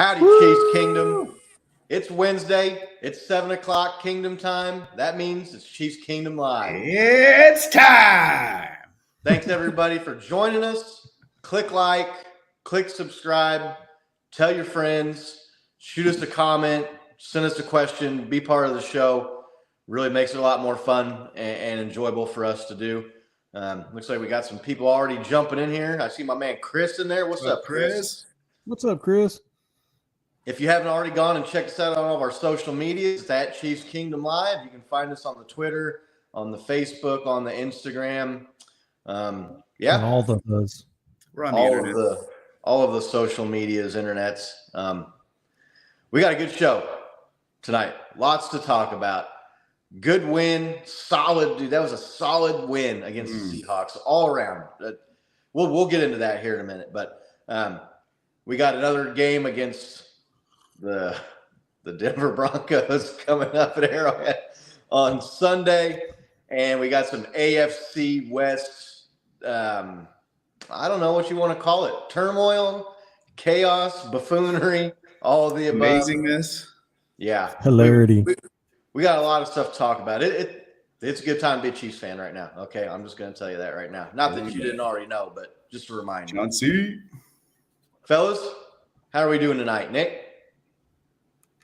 Howdy, Chiefs Kingdom. It's Wednesday. It's 7 o'clock Kingdom time. That means it's Chiefs Kingdom Live. It's time. Thanks, everybody, for joining us. Click like, click subscribe, tell your friends, shoot us a comment, send us a question, be part of the show. Really makes it a lot more fun and enjoyable for us to do. Looks like we got some people already jumping in here. I see my man Chris in there. What's up, Chris? What's up, Chris? If you haven't already gone and checked us out on all of our social medias, it's at Chiefs Kingdom Live. You can find us on the Twitter, on the Facebook, on the Instagram. On all of those. We're on the internet. All of the social medias, internets. We got a good show tonight. Lots to talk about. Good win, solid, dude. That was a solid win against the Seahawks all around. We'll get into that here in a minute, but we got another game against the Denver Broncos coming up at Arrowhead on Sunday, and we got some AFC West. I don't know what you want to call it: turmoil, chaos, buffoonery, all of the above. Amazingness. Yeah, hilarity. We got a lot of stuff to talk about. It's a good time to be a Chiefs fan right now. Okay, I'm just going to tell you that right now. Not that you didn't already know, but just a reminder. John C. Fellas, how are we doing tonight, Nick?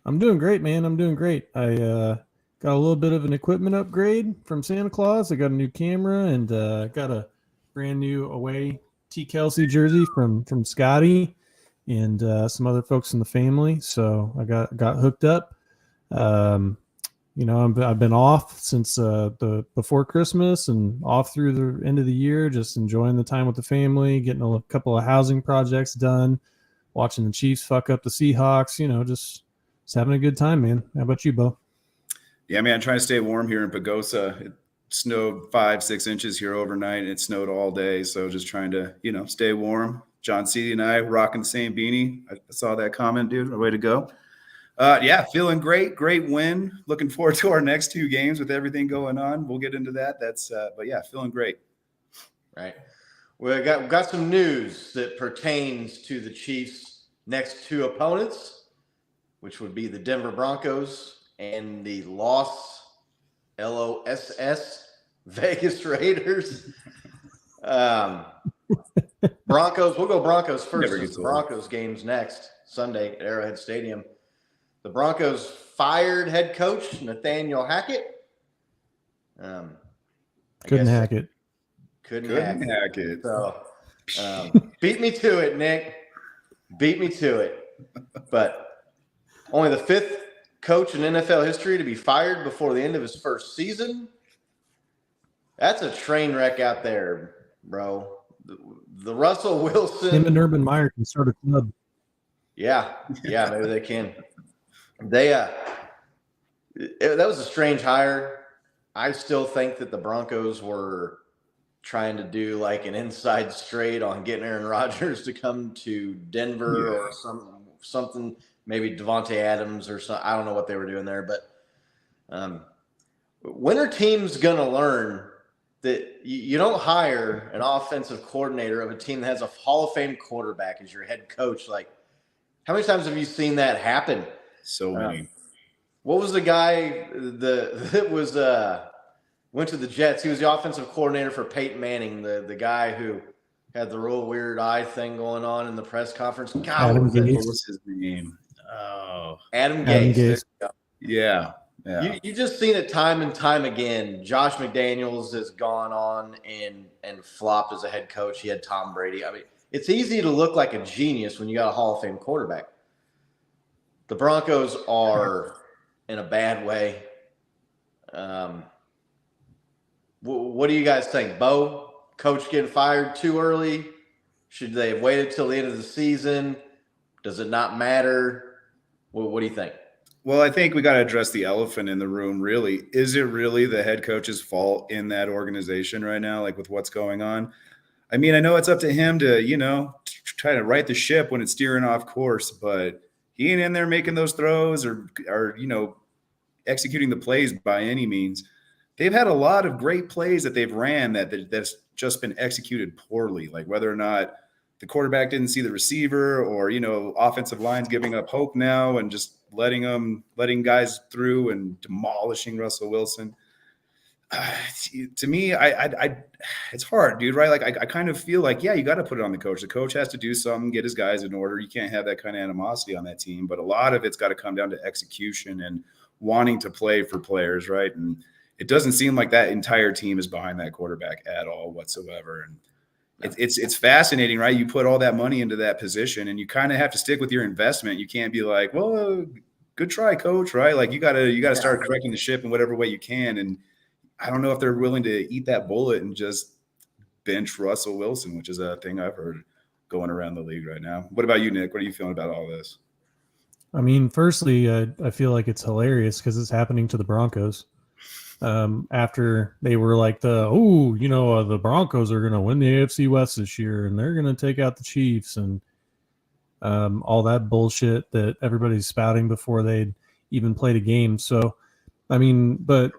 I'm doing great, man. I'm doing great. I got a little bit of an equipment upgrade from Santa Claus. I got a new camera and got a brand new away T. Kelsey jersey from Scotty and some other folks in the family. So I got hooked up. I've been off since before Christmas and off through the end of the year, just enjoying the time with the family, getting a couple of housing projects done, watching the Chiefs fuck up the Seahawks, just having a good time, man. How about you, Bo? Yeah, man, trying to stay warm here in Pagosa. It snowed 5-6 inches here overnight, and it snowed all day. So just trying to, stay warm. John C. and I rocking the same beanie. I saw that comment, dude. Way to go. Feeling great. Great win. Looking forward to our next two games with everything going on. We'll get into that. Feeling great. Right. We got some news that pertains to the Chiefs' next two opponents, which would be the Denver Broncos and the LOSS Vegas Raiders. Broncos. We'll go Broncos first. The Broncos game's next Sunday at Arrowhead Stadium. The Broncos fired head coach Nathaniel Hackett. Couldn't hack it. Couldn't hack it. So, beat me to it, Nick. Beat me to it. But only the fifth coach in NFL history to be fired before the end of his first season. That's a train wreck out there, bro. The Russell Wilson. Him and Urban Meyer can start a club. Yeah, maybe they can. That was a strange hire. I still think that the Broncos were trying to do like an inside straight on getting Aaron Rodgers to come to Denver or something. Maybe Devontae Adams or something. I don't know what they were doing there, but when are teams going to learn that you don't hire an offensive coordinator of a team that has a Hall of Fame quarterback as your head coach? Like, how many times have you seen that happen? So many. What was the guy that was went to the Jets? He was the offensive coordinator for Peyton Manning, the guy who had the real weird eye thing going on in the press conference. God, what was his name? Oh, Adam Gase. Yeah. You just seen it time and time again. Josh McDaniels has gone on and flopped as a head coach. He had Tom Brady. I mean, it's easy to look like a genius when you got a Hall of Fame quarterback. The Broncos are in a bad way. What do you guys think, Bo? Coach getting fired too early? Should they have waited till the end of the season? Does it not matter? What do you think? Well, I think we got to address the elephant in the room, really. Is it really the head coach's fault in that organization right now, like with what's going on? I mean, I know it's up to him to, try to right the ship when it's steering off course, but he ain't in there making those throws or executing the plays by any means. They've had a lot of great plays that they've ran that's just been executed poorly, like whether or not the quarterback didn't see the receiver, or, offensive lines giving up hope now and just letting guys through and demolishing Russell Wilson. To me, it's hard, dude, right? Like I kind of feel like, yeah, you got to put it on the coach. The coach has to do something, get his guys in order. You can't have that kind of animosity on that team, but a lot of it's got to come down to execution and wanting to play for players, right? And it doesn't seem like that entire team is behind that quarterback at all whatsoever. And it's fascinating, right? You put all that money into that position, and you kind of have to stick with your investment. You can't be like, well, good try, coach, right? Like you gotta start correcting the ship in whatever way you can. And I don't know if they're willing to eat that bullet and just bench Russell Wilson, which is a thing I've heard going around the league right now. What about you, Nick? What are you feeling about all this? I mean, firstly, I feel like it's hilarious because it's happening to the Broncos. After they were like the Broncos are going to win the AFC West this year and they're going to take out the Chiefs and all that bullshit that everybody's spouting before they'd even played a game. So, I mean, but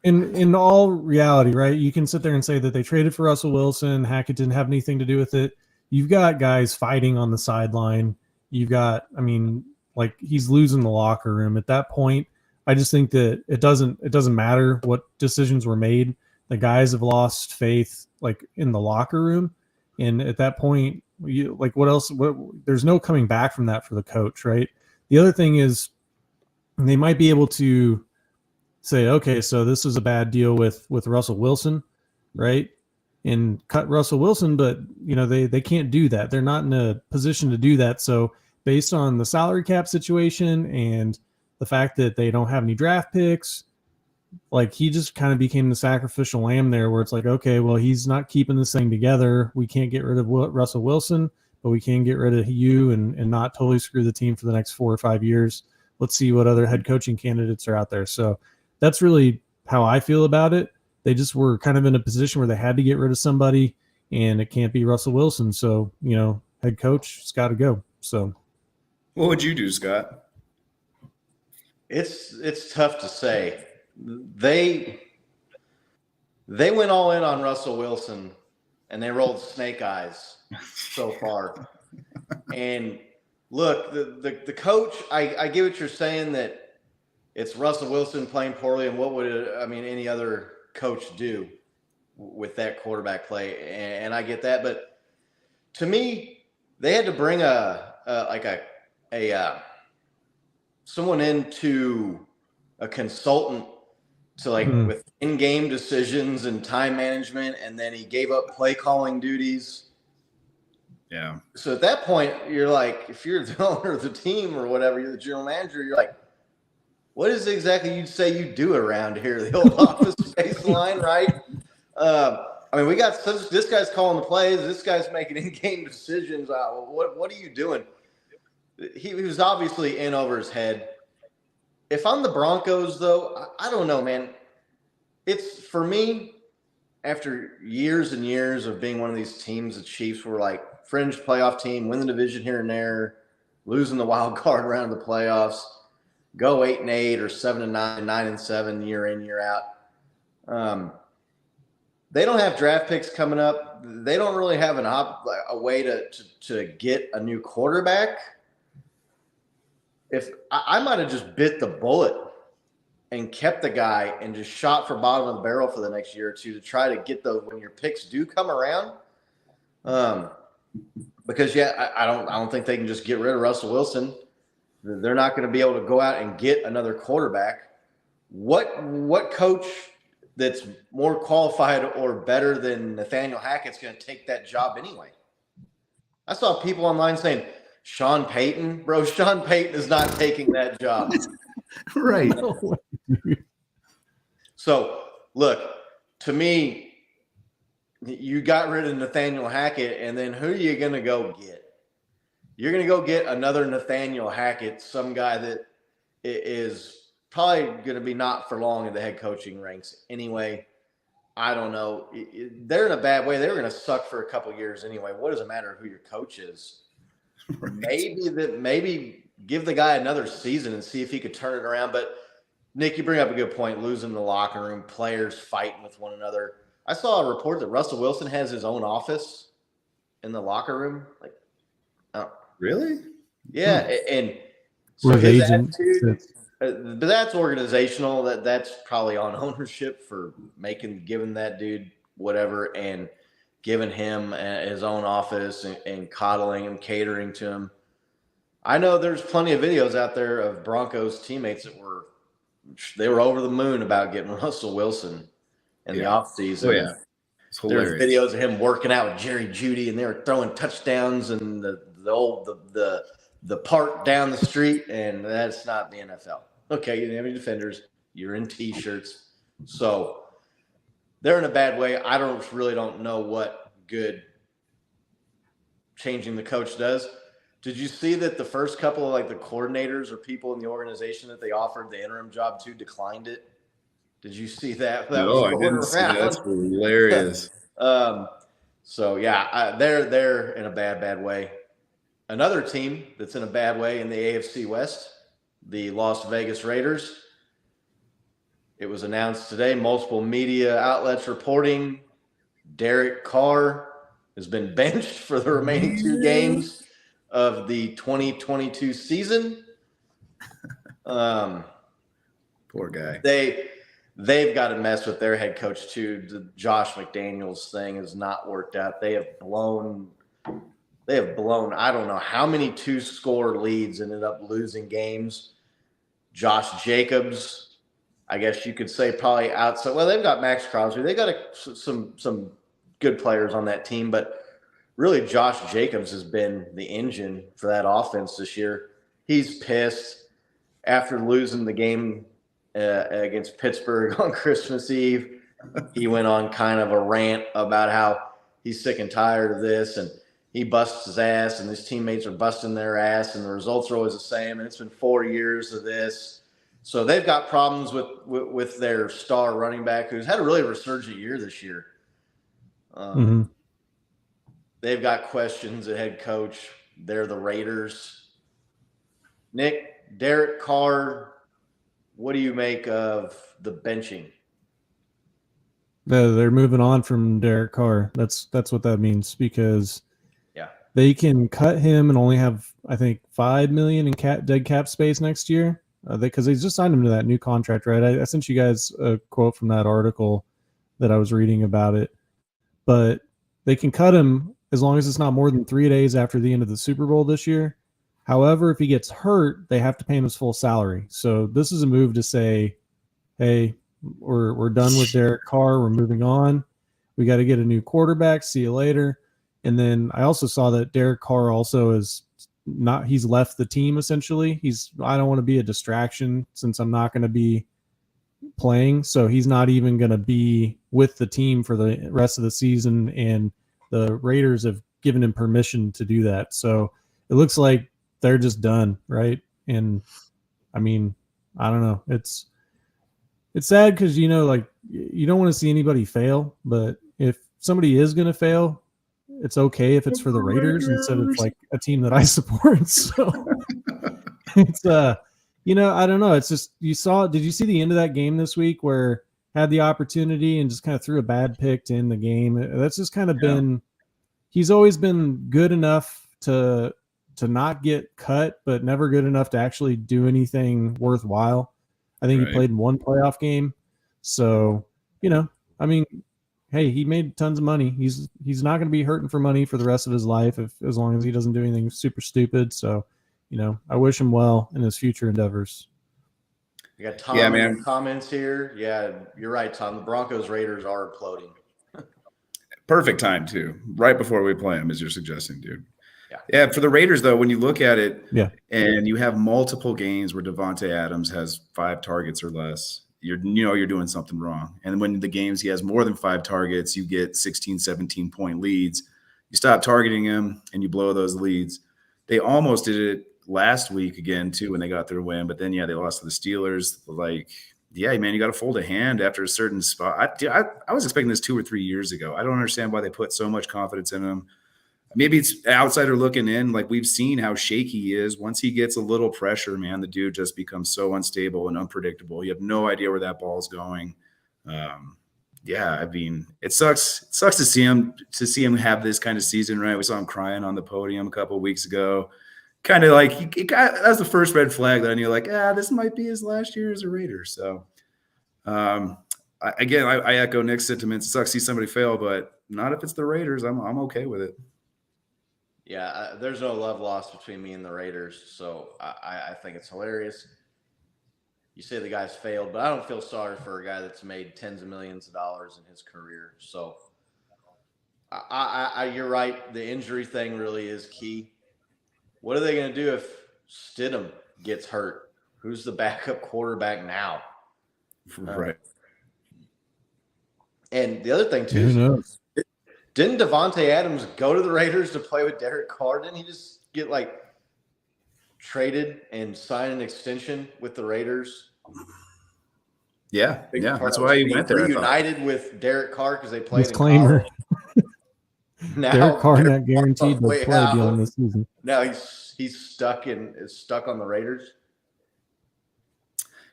in all reality, right, you can sit there and say that they traded for Russell Wilson. Hackett didn't have anything to do with it. You've got guys fighting on the sideline. You've got, I mean, like he's losing the locker room at that point. I just think that it doesn't matter what decisions were made. The guys have lost faith, like in the locker room, and at that point, what else? There's no coming back from that for the coach, right? The other thing is, they might be able to say, okay, so this is a bad deal with Russell Wilson, right? And cut Russell Wilson, but they can't do that. They're not in a position to do that. So based on the salary cap situation and the fact that they don't have any draft picks, like he just kind of became the sacrificial lamb there, where it's like, okay, well, he's not keeping this thing together. We can't get rid of Russell Wilson, but we can get rid of you and not totally screw the team for the next 4 or 5 years. Let's see what other head coaching candidates are out there. So that's really how I feel about it. They just were kind of in a position where they had to get rid of somebody, and it can't be Russell Wilson. So, head coach has got to go. So what would you do, Scott? It's tough to say. They went all in on Russell Wilson, and they rolled snake eyes so far. And look, the coach, I get what you're saying, that it's Russell Wilson playing poorly, and what would any other coach do with that quarterback play? And I get that, but to me, they had to bring someone into a consultant to with in-game decisions and time management, and then he gave up play calling duties. Yeah. So at that point, you're like, if you're the owner of the team or whatever, you're the general manager, you're like, what is exactly you'd say you do around here? The old office space line, right? We got this guy's calling the plays, this guy's making in-game decisions. What are you doing? He was obviously in over his head. If I'm the Broncos, though, I don't know, man. It's, for me, after years and years of being one of these teams, the Chiefs were like fringe playoff team, win the division here and there, losing the wild card round of the playoffs, go 8-8 or 7-9, 9-7 year in, year out. They don't have draft picks coming up. They don't really have a way to get a new quarterback. If I might have just bit the bullet and kept the guy and just shot for bottom of the barrel for the next year or two to try to get those when your picks do come around. Because I don't think they can just get rid of Russell Wilson. They're not going to be able to go out and get another quarterback. What coach that's more qualified or better than Nathaniel Hackett's going to take that job anyway? I saw people online saying, Sean Payton, bro. Sean Payton is not taking that job. Right. So, look, to me, you got rid of Nathaniel Hackett, and then who are you going to go get? You're going to go get another Nathaniel Hackett, some guy that is probably going to be not for long in the head coaching ranks anyway. I don't know. They're in a bad way. They were going to suck for a couple of years anyway. What does it matter who your coach is? Right. Maybe give the guy another season and see if he could turn it around. But Nick, you bring up a good point. Losing the locker room, players fighting with one another. I saw a report that Russell Wilson has his own office in the locker room. Like, oh, Really? yeah, and so Where the his agent attitude. sits. But that's organizational. That's probably on ownership for giving that dude whatever and giving him his own office and coddling him, catering to him. I know there's plenty of videos out there of Broncos teammates that were over the moon about getting Russell Wilson in the offseason. Oh yeah, it's hilarious. There's videos of him working out with Jerry Jeudy, and they were throwing touchdowns and the park down the street, and that's not the NFL. Okay, you didn't have any defenders. You're in T-shirts. So they're in a bad way. I really don't know what good changing the coach does. Did you see that the first couple of like the coordinators or people in the organization that they offered the interim job to declined it? Did you see that? No, I didn't see that. That's hilarious. So yeah, they're in a bad way. Another team that's in a bad way in the AFC West, the Las Vegas Raiders. It was announced today, multiple media outlets reporting Derek Carr has been benched for the remaining 2 games of the 2022 season. Poor guy. They've got to mess with their head coach too. The Josh McDaniels thing has not worked out. They have blown I don't know how many 2-score leads, ended up losing games. Josh Jacobs, I guess you could say probably outside. Well, they've got Max Crosby. They got some good players on that team, but really Josh Jacobs has been the engine for that offense this year. He's pissed after losing the game against Pittsburgh on Christmas Eve. He went on kind of a rant about how he's sick and tired of this, and he busts his ass, and his teammates are busting their ass, and the results are always the same. And it's been 4 years of this. So they've got problems with their star running back, who's had a really resurgent year this year. They've got questions at head coach. They're the Raiders. Nick, Derek Carr, what do you make of the benching? They're moving on from Derek Carr. That's what that means, because they can cut him and only have, I think, $5 million in dead cap space next year, because they just signed him to that new contract, right? I sent you guys a quote from that article that I was reading about it, but they can cut him as long as it's not more than 3 days after the end of the Super Bowl this year. However, if he gets hurt, they have to pay him his full salary. So this is a move to say, hey, we're done with Derek Carr. We're moving on. We got to get a new quarterback. See you later. And then I also saw that Derek Carr also he's left the team essentially. I don't want to be a distraction since I'm not going to be playing. So he's not even going to be with the team for the rest of the season. And the Raiders have given him permission to do that. So it looks like they're just done, right? And I mean, I don't know. It's sad because, you don't want to see anybody fail. But if somebody is going to fail, it's okay if it's for the Raiders instead of like a team that I support. So it's I don't know. It's just, did you see the end of that game this week where had the opportunity and just kind of threw a bad pick to end the game? That's just kind of been, he's always been good enough to not get cut, but never good enough to actually do anything worthwhile. I think he played in 1 playoff game. So, I mean, hey, he made tons of money. He's not going to be hurting for money for the rest of his life as long as he doesn't do anything super stupid. So, I wish him well in his future endeavors. You got Tom in the comments here. Yeah, you're right, Tom. The Broncos Raiders are imploding. Perfect time too, right before we play them, as you're suggesting, dude. Yeah. For the Raiders, though, when you look at it, and you have multiple games where Devontae Adams has 5 targets or less, you're doing something wrong. And when the games he has more than 5 targets, you get 16, 17-point leads. You stop targeting him and you blow those leads. They almost did it last week again too when they got their win, but then they lost to the Steelers. Like, man, you got to fold a hand after a certain spot. I was expecting this 2 or 3 years ago. I don't understand why they put so much confidence in him. Maybe it's an outsider looking in. Like, we've seen how shaky he is. Once he gets a little pressure, man, the dude just becomes so unstable and unpredictable. You have no idea where that ball's going. yeah, I mean, it sucks. It sucks to see him have this kind of season, right? We saw him crying on the podium a couple of weeks ago. Kind of like that was the first red flag that I knew, like, this might be his last year as a Raider. So, I echo Nick's sentiments. It sucks to see somebody fail, but not if it's the Raiders. I'm okay with it. Yeah, there's no love lost between me and the Raiders, so I think it's hilarious. You say the guy's failed, but I don't feel sorry for a guy that's made tens of millions of dollars in his career. So, you're right. The injury thing really is key. What are they going to do if Stidham gets hurt? Who's the backup quarterback now? Right. And the other thing too, Who knows? didn't Devontae Adams go to the Raiders to play with Derek Carr? Didn't he just get like traded and sign an extension with the Raiders? Yeah, that's why he went there. Reunited with Derek Carr because they played Disclaimer. in now Derek Carr not guaranteed to way play out. beyond this season. Now he's stuck on the Raiders.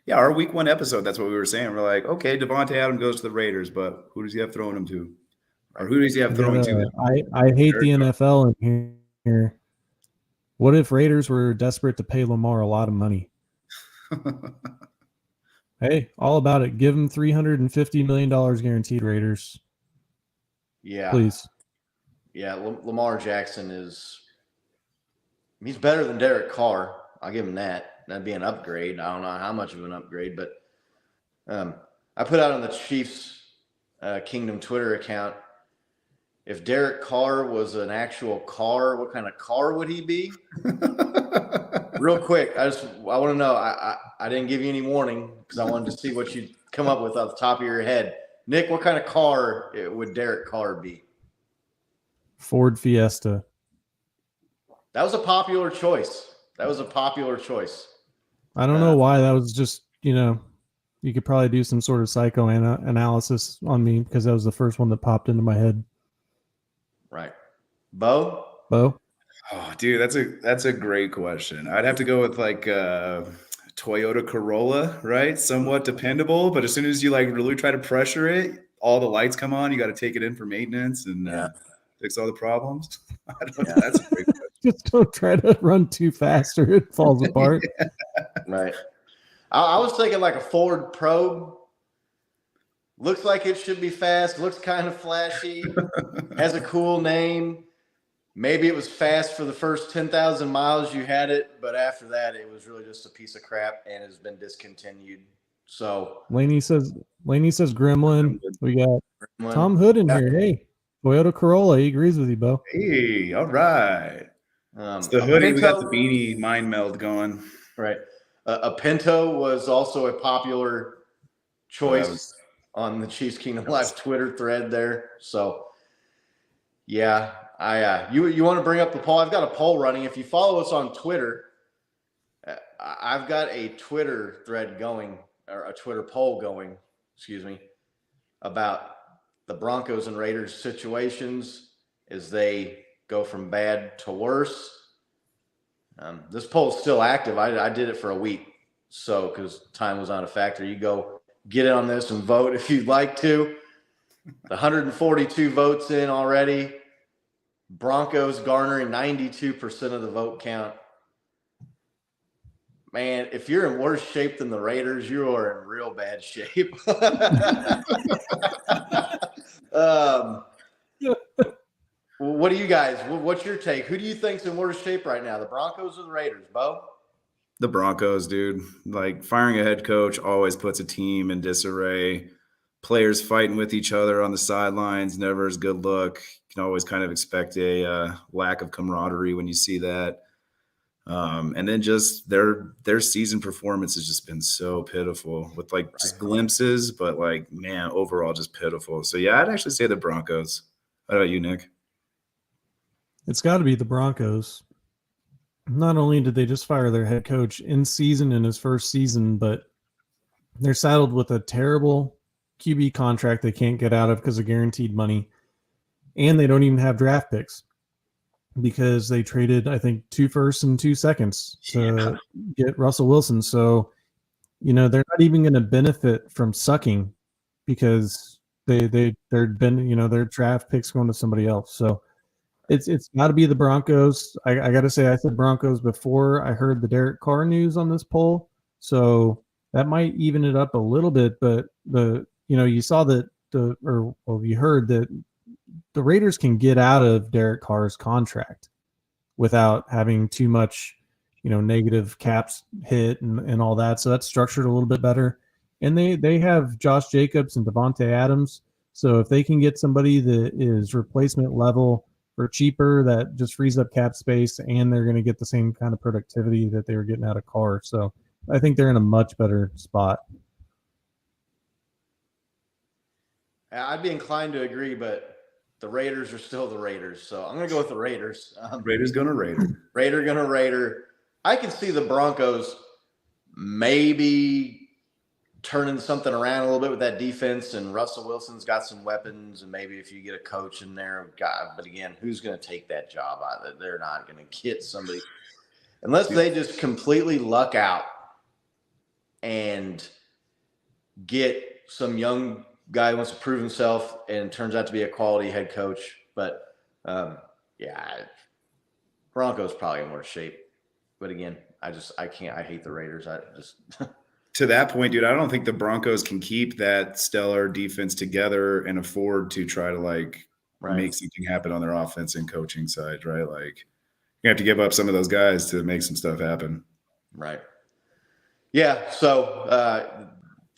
Yeah, our week 1 episode, that's what we were saying. We're like, okay, Devontae Adams goes to the Raiders, but who does he have throwing him to? Or who does he have throwing to? I hate the NFL in here. What if Raiders were desperate to pay Lamar a lot of money? Hey, all about it. Give him $350 million guaranteed, Raiders. Yeah. Please. Yeah, Lamar Jackson he's better than Derek Carr. I'll give him that. That'd be an upgrade. I don't know how much of an upgrade, but I put out on the Chiefs Kingdom Twitter account, if Derek Carr was an actual car, what kind of car would he be? Real quick, I want to know. I didn't give you any warning because I wanted to see what you'd come up with off the top of your head. Nick, what kind of car would Derek Carr be? Ford Fiesta. That was a popular choice. I don't know why. That was just, you could probably do some sort of psychoanalysis on me because that was the first one that popped into my head. Right. Bo? Oh, dude, that's a great question. I'd have to go with like Toyota Corolla, right? Somewhat dependable, but as soon as you like really try to pressure it, all the lights come on. You got to take it in for maintenance and fix all the problems. I don't know. That's a great question. Just don't try to run too fast or it falls apart. Right. I was thinking like a Ford Probe. Looks like it should be fast. Looks kind of flashy. Has a cool name. Maybe it was fast for the first 10,000 miles you had it, but after that, it was really just a piece of crap and has been discontinued. So Laney says Gremlin. We got Tom Hood in here. Hey, Toyota Corolla. He agrees with you, Bo. Hey, all right. It's the hoodie. We got the beanie mind meld going. Right. A Pinto was also a popular choice on the Chiefs Kingdom Live Twitter thread there. So, yeah, you want to bring up the poll? I've got a poll running. If you follow us on Twitter, I've got a Twitter thread going, or a Twitter poll going, about the Broncos and Raiders situations as they go from bad to worse. This poll's still active. I did it for a week, so because time was not a factor. You go get in on this and vote if you'd like to. 142 votes in already. Broncos garnering 92% of the vote count. Man, if you're in worse shape than the Raiders, you are in real bad shape. What do you guys? What's your take? Who do you think's in worse shape right now, the Broncos or the Raiders, Bo? The Broncos, dude. Like firing a head coach always puts a team in disarray. Players fighting with each other on the sidelines, never is a good look. You can always kind of expect a lack of camaraderie when you see that. And then just their season performance has just been so pitiful with like just glimpses, but like, man, overall just pitiful. So yeah, I'd actually say the Broncos. How about you, Nick? It's got to be the Broncos. Not only did they just fire their head coach in season in his first season, but they're saddled with a terrible QB contract they can't get out of because of guaranteed money. And they don't even have draft picks because they traded, I think, 2 firsts and 2 seconds to get Russell Wilson. So, they're not even going to benefit from sucking because They're been, their draft picks going to somebody else. So it's got to be the Broncos. I got to say, I said Broncos before I heard the Derek Carr news on this poll, so that might even it up a little bit. But you saw that you heard that the Raiders can get out of Derek Carr's contract without having too much, negative caps hit and all that. So that's structured a little bit better. And they have Josh Jacobs and Devontae Adams. So if they can get somebody that is replacement level for cheaper, that just frees up cap space, and they're going to get the same kind of productivity that they were getting out of Carr. So I think they're in a much better spot. I'd be inclined to agree, but the Raiders are still the Raiders. So I'm going to go with the Raiders. Raiders going to Raider. Raider going to Raider. I can see the Broncos maybe turning something around a little bit with that defense, and Russell Wilson's got some weapons, and maybe if you get a coach in there, God, but again, who's going to take that job? They're not going to get somebody unless they just completely luck out and get some young guy who wants to prove himself and turns out to be a quality head coach. But Broncos probably in worse shape. But again, I can't. I hate the Raiders. To that point, dude, I don't think the Broncos can keep that stellar defense together and afford to try to make something happen on their offense and coaching side, right? Like you have to give up some of those guys to make some stuff happen. Right. Yeah. So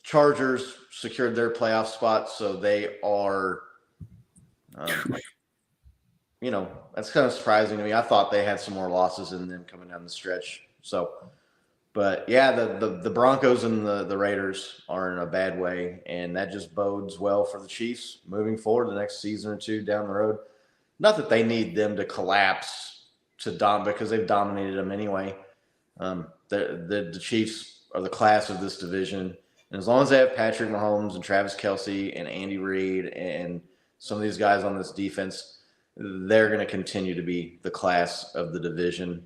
Chargers secured their playoff spot, so they are, that's kind of surprising to me. I thought they had some more losses in them coming down the stretch. So. But, yeah, the Broncos and the Raiders are in a bad way, and that just bodes well for the Chiefs moving forward the next season or two down the road. Not that they need them to collapse because they've dominated them anyway. The Chiefs are the class of this division, and as long as they have Patrick Mahomes and Travis Kelce and Andy Reid and some of these guys on this defense, they're going to continue to be the class of the division.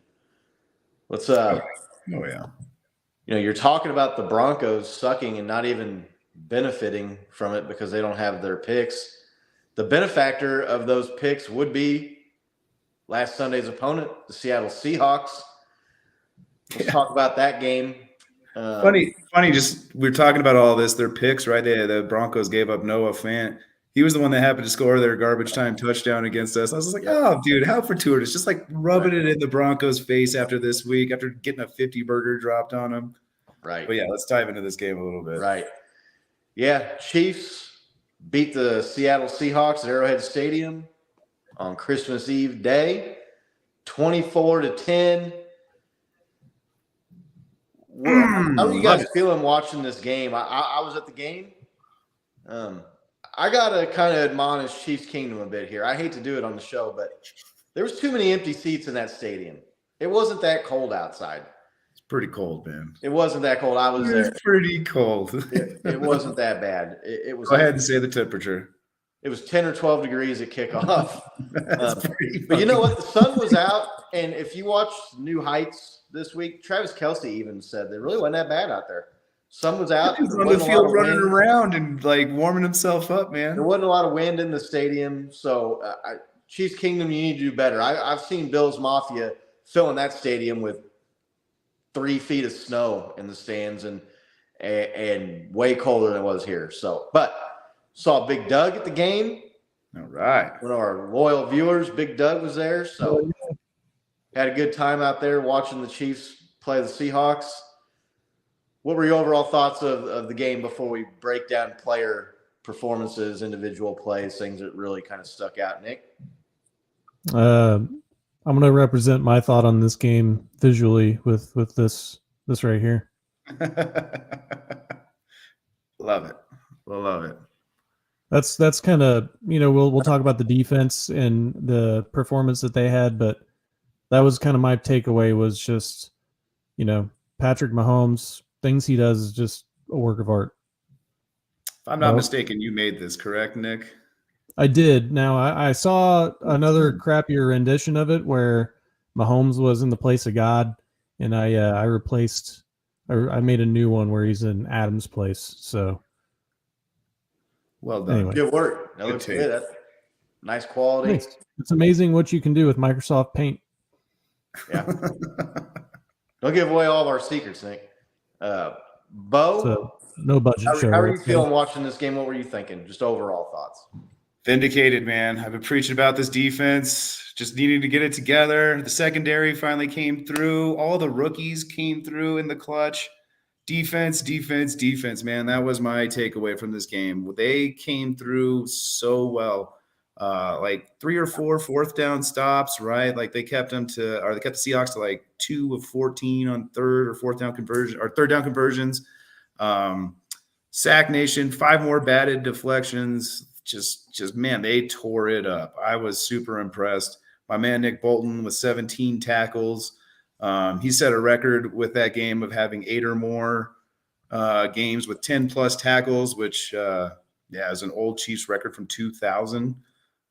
Let's Oh, yeah. You're talking about the Broncos sucking and not even benefiting from it because they don't have their picks. The benefactor of those picks would be last Sunday's opponent, the Seattle Seahawks. Let's talk about that game. Funny. Just we're talking about all this. Their picks, right? The Broncos gave up Noah Fant. He was the one that happened to score their garbage time touchdown against us. I was like, oh, dude, how fortuitous. Just like rubbing it in the Broncos' face after this week, after getting a 50-burger dropped on them. Right. But, yeah, let's dive into this game a little bit. Right. Yeah, Chiefs beat the Seattle Seahawks at Arrowhead Stadium on Christmas Eve day, 24-10. How are you guys feeling watching this game? I was at the game. I got to kind of admonish Chiefs Kingdom a bit here. I hate to do it on the show, but there was too many empty seats in that stadium. It wasn't that cold outside. It's pretty cold, man. It wasn't that cold. I was there. It's pretty cold. It wasn't that bad. It was. Go ahead and say the temperature. It was 10 or 12 degrees at kickoff. But you know what? The sun was out, and if you watch New Heights this week, Travis Kelce even said that it really wasn't that bad out there. Sun was out. He was on the field running around and warming himself up, man. There wasn't a lot of wind in the stadium, so Chiefs Kingdom, you need to do better. I've seen Bills Mafia filling that stadium with 3 feet of snow in the stands and way colder than it was here. But saw Big Doug at the game. All right. One of our loyal viewers, Big Doug, was there, so had a good time out there watching the Chiefs play the Seahawks. What were your overall thoughts of the game before we break down player performances, individual plays, things that really kind of stuck out, Nick? I'm going to represent my thought on this game visually with this right here. Love it. Love it. That's kind of, we'll talk about the defense and the performance that they had, but that was kind of my takeaway was just, Patrick Mahomes, things he does is just a work of art. If I'm not mistaken, you made this, correct, Nick? I did. Now, I saw another crappier rendition of it where Mahomes was in the place of God, and I made a new one where he's in Adam's place. So Well done. Anyway. Good work. That Good looks take. good. That's nice quality. Thanks. It's amazing what you can do with Microsoft Paint. Yeah. Don't give away all of our secrets, Nick. Bo, So no budget show. how are you Let's go. feeling watching this game? What were you thinking? Just overall thoughts. Vindicated, man. I've been preaching about this defense, just needing to get it together. The secondary finally came through. All the rookies came through in the clutch. Defense, man. That was my takeaway from this game. They came through so well. Like 3 or 4 fourth down stops, right? Like they kept the Seahawks to like 2 of 14 on third down conversions. Sack Nation, 5 more batted deflections. Just man, they tore it up. I was super impressed. My man Nick Bolton with 17 tackles. He set a record with that game of having 8 or more games with 10 plus tackles, which is an old Chiefs record from 2000.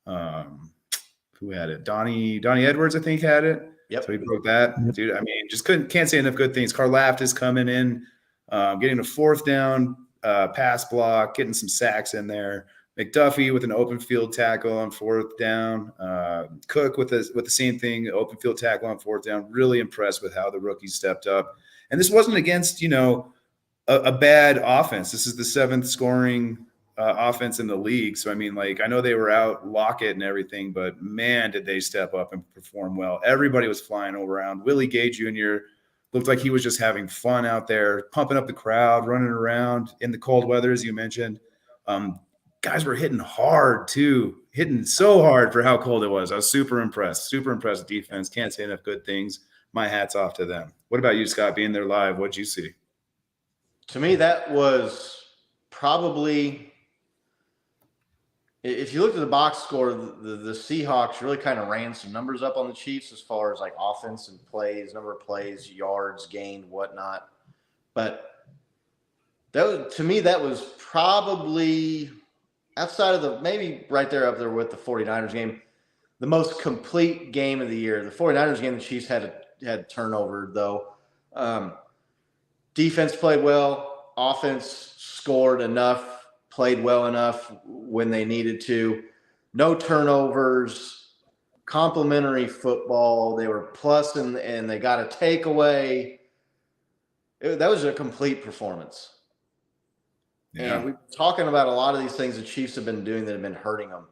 Who had it? Donnie Edwards, I think, had it. Yep. So he broke that. Yep. Dude, I mean, just can't say enough good things. Karlaftis coming in, getting a 4th down pass block, getting some sacks in there. McDuffie with an open field tackle on 4th down. Cook with the same thing, open field tackle on 4th down. Really impressed with how the rookies stepped up. And this wasn't against, a bad offense. This is the 7th scoring offense in the league. So, I mean, like, I know they were out Lockett and everything, but man, did they step up and perform well. Everybody was flying around. Willie Gay Jr. looked like he was just having fun out there, pumping up the crowd, running around in the cold weather, as you mentioned. Guys were hitting hard too, hitting so hard for how cold it was. I was super impressed with defense. Can't say enough good things. My hat's off to them. What about you, Scott, being there live? What'd you see? To me, that was probably, if you looked at the box score, the Seahawks really kind of ran some numbers up on the Chiefs as far as like offense and plays, number of plays, yards gained, whatnot. But to me, that was probably, outside of maybe right there up there with the 49ers game, the most complete game of the year. The 49ers game, the Chiefs had turnover, though. Defense played well. Offense scored enough, played well enough when they needed to. No turnovers, complimentary football. They were plus and they got a takeaway. That was a complete performance. Yeah. And we're talking about a lot of these things the Chiefs have been doing that have been hurting them.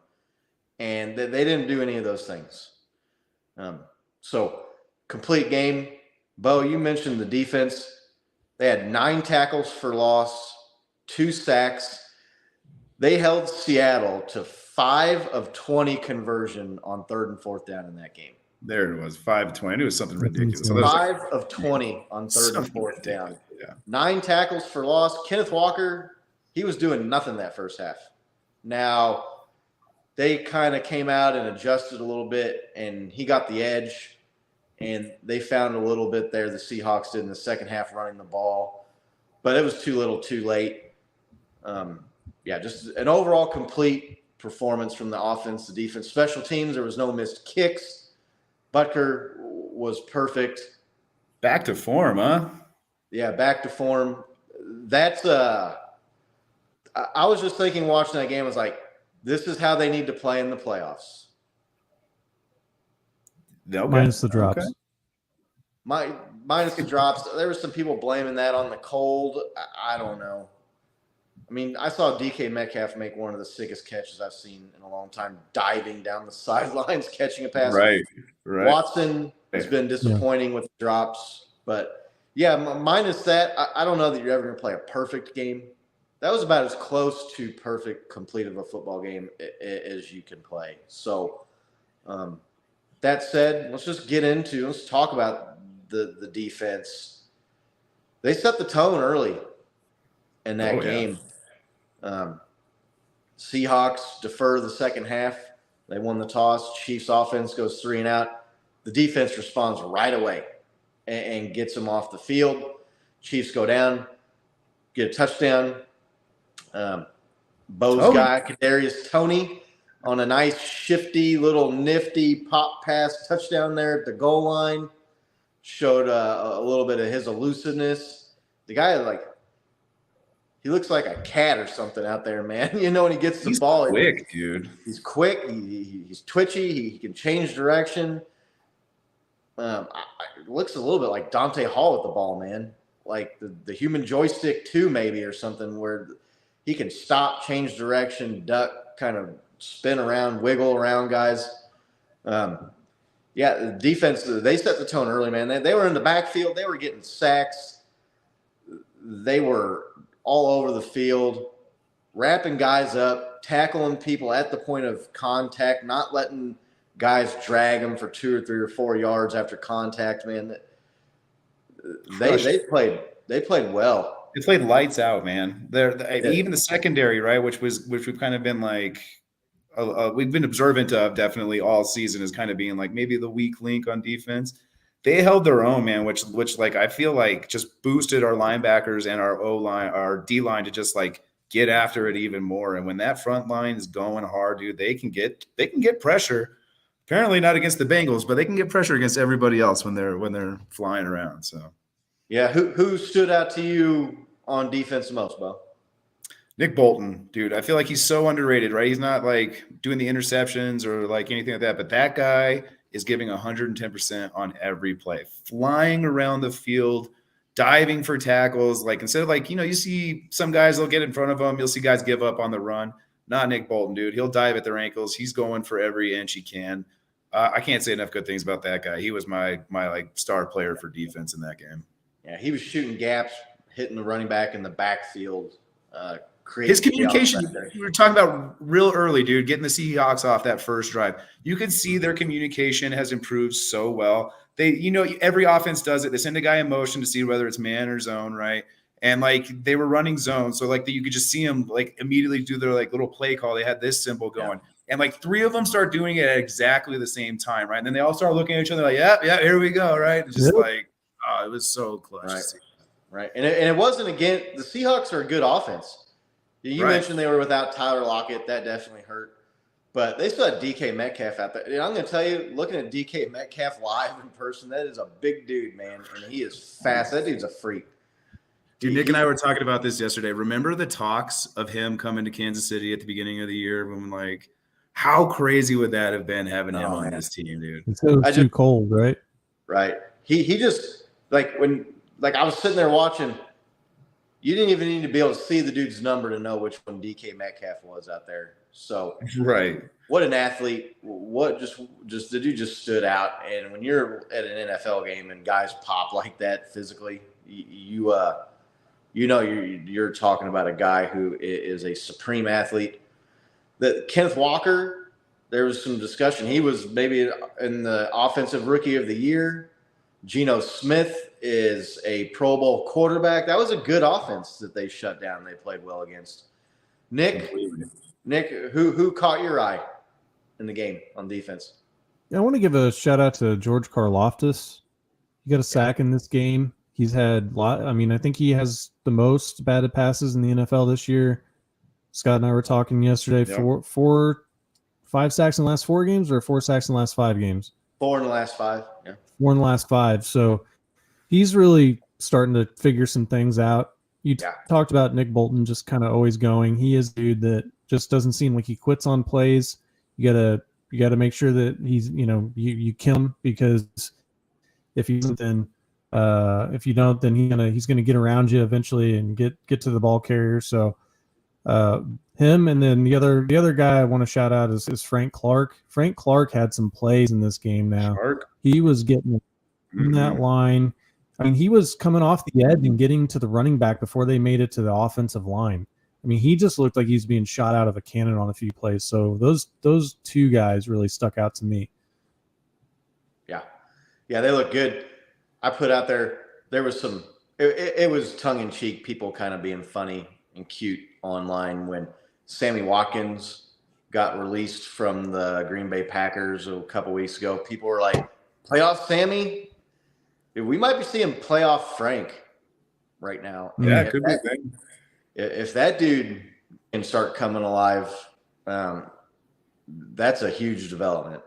And they didn't do any of those things. So, complete game. Bo, you mentioned the defense. They had 9 tackles for loss, 2 sacks. They held Seattle to 5 of 20 conversion on 3rd and 4th down in that game. There it was, 5-20. I knew it was something ridiculous. 5 of 20 on 3rd and 4th down. Yeah. 9 tackles for loss. Kenneth Walker, he was doing nothing that first half. Now, they kind of came out and adjusted a little bit, and he got the edge, and they found a little bit there the Seahawks did in the second half running the ball. But it was too little too late. Just an overall complete performance from the offense, the defense. Special teams, there was no missed kicks. Butker was perfect. Back to form, huh? Yeah, back to form. That's I was just thinking watching that game, I was like, this is how they need to play in the playoffs. Okay. Minus the drops. Okay. Minus the drops. There were some people blaming that on the cold. I don't know. I mean, I saw DK Metcalf make one of the sickest catches I've seen in a long time, diving down the sidelines, catching a pass. Right. Watson has been disappointing with drops. But, minus that, I don't know that you're ever going to play a perfect game. That was about as close to perfect, complete of a football game as you can play. So, that said, let's talk about the defense. They set the tone early in that game. Seahawks defer the second half. They won the toss. Chiefs offense goes 3 and out. The defense responds right away and gets them off the field. Chiefs go down, get a touchdown. Bo's guy, Kadarius Toney, on a nice, shifty, little nifty pop pass touchdown there at the goal line. Showed a little bit of his elusiveness. The guy, he looks like a cat or something out there, man. When he gets the ball, quick, dude. He's quick. He's twitchy. He can change direction. Looks a little bit like Dante Hall with the ball, man. Like the human joystick 2 maybe or something, where he can stop, change direction, duck, kind of spin around, wiggle around guys. The defense, they set the tone early, man. They were in the backfield. They were getting sacks. They were all over the field, wrapping guys up, tackling people at the point of contact, not letting guys drag them for 2 or 3 or 4 yards after contact, man. They played well. They played lights out, man. Even the secondary, right, which we've kind of been like we've been observant of definitely all season as kind of being like maybe the weak link on defense. They held their own, man, which like I feel like just boosted our linebackers and our O-line, our D-line to just like get after it even more. And when that front line is going hard, dude, they can get pressure. Apparently not against the Bengals, but they can get pressure against everybody else when they're flying around. So yeah, who stood out to you on defense the most, Bo? Nick Bolton, dude. I feel like he's so underrated, right? He's not like doing the interceptions or like anything like that, but that guy is giving 110% on every play, flying around the field, diving for tackles. Like instead of like, you see some guys will get in front of him. You'll see guys give up on the run. Not Nick Bolton, dude. He'll dive at their ankles. He's going for every inch he can. I can't say enough good things about that guy. He was my like star player for defense in that game. Yeah, he was shooting gaps, hitting the running back in the backfield. His communication, we were talking about real early, dude, getting the Seahawks off that first drive. You could see their communication has improved so well. They, every offense does it. They send a guy in motion to see whether it's man or zone, right? And like they were running zone, so like you could just see them like immediately do their like little play call. They had this symbol going, and like 3 of them start doing it at exactly the same time, right? And then they all start looking at each other like, yeah, here we go, right? It's just like, it was so close. Right. And it wasn't again. The Seahawks are a good offense. You mentioned they were without Tyler Lockett. That definitely hurt. But they still had DK Metcalf out there. And I'm going to tell you, looking at DK Metcalf live in person, that is a big dude, man. And he is fast. That dude's a freak. Dude, Nick and I were talking about this yesterday. Remember the talks of him coming to Kansas City at the beginning of the year when like, how crazy would that have been having him on this team, dude? It's too cold, right? Right. He just like I was sitting there watching. You didn't even need to be able to see the dude's number to know which one DK Metcalf was out there. So right. What an athlete. What just the dude just stood out. And when you're at an NFL game and guys pop like that physically, you're talking about a guy who is a supreme athlete. That Kenneth Walker, there was some discussion. He was maybe in the offensive rookie of the year. Geno Smith is a Pro Bowl quarterback. That was a good offense that they shut down. They played well against. Nick, who caught your eye in the game on defense? I want to give a shout out to George Karlaftis. He got a sack in this game. He's had I think he has the most batted passes in the NFL this year. Scott and I were talking yesterday. 5 sacks in the last 4 games, or 4 sacks in the last 5 games? 4 in the last 5. Yeah. 4 in the last 5. So he's really starting to figure some things out. You talked about Nick Bolton just kind of always going. He is a dude that just doesn't seem like he quits on plays. You gotta make sure that he's you kill him, because if you don't, then he's gonna get around you eventually and get to the ball carrier. So him, and then the other guy I want to shout out is Frank Clark. Frank Clark had some plays in this game. Now he was getting in that line. I mean, he was coming off the edge and getting to the running back before they made it to the offensive line. I mean, he just looked like he's being shot out of a cannon on a few plays. So those 2 guys really stuck out to me. Yeah, they look good. I put out there was some. It was tongue in cheek, people kind of being funny and cute online when Sammy Watkins got released from the Green Bay Packers a couple weeks ago. People were like, "Playoff Sammy." We might be seeing playoff Frank right now. Yeah, it could be a thing. If that dude can start coming alive, that's a huge development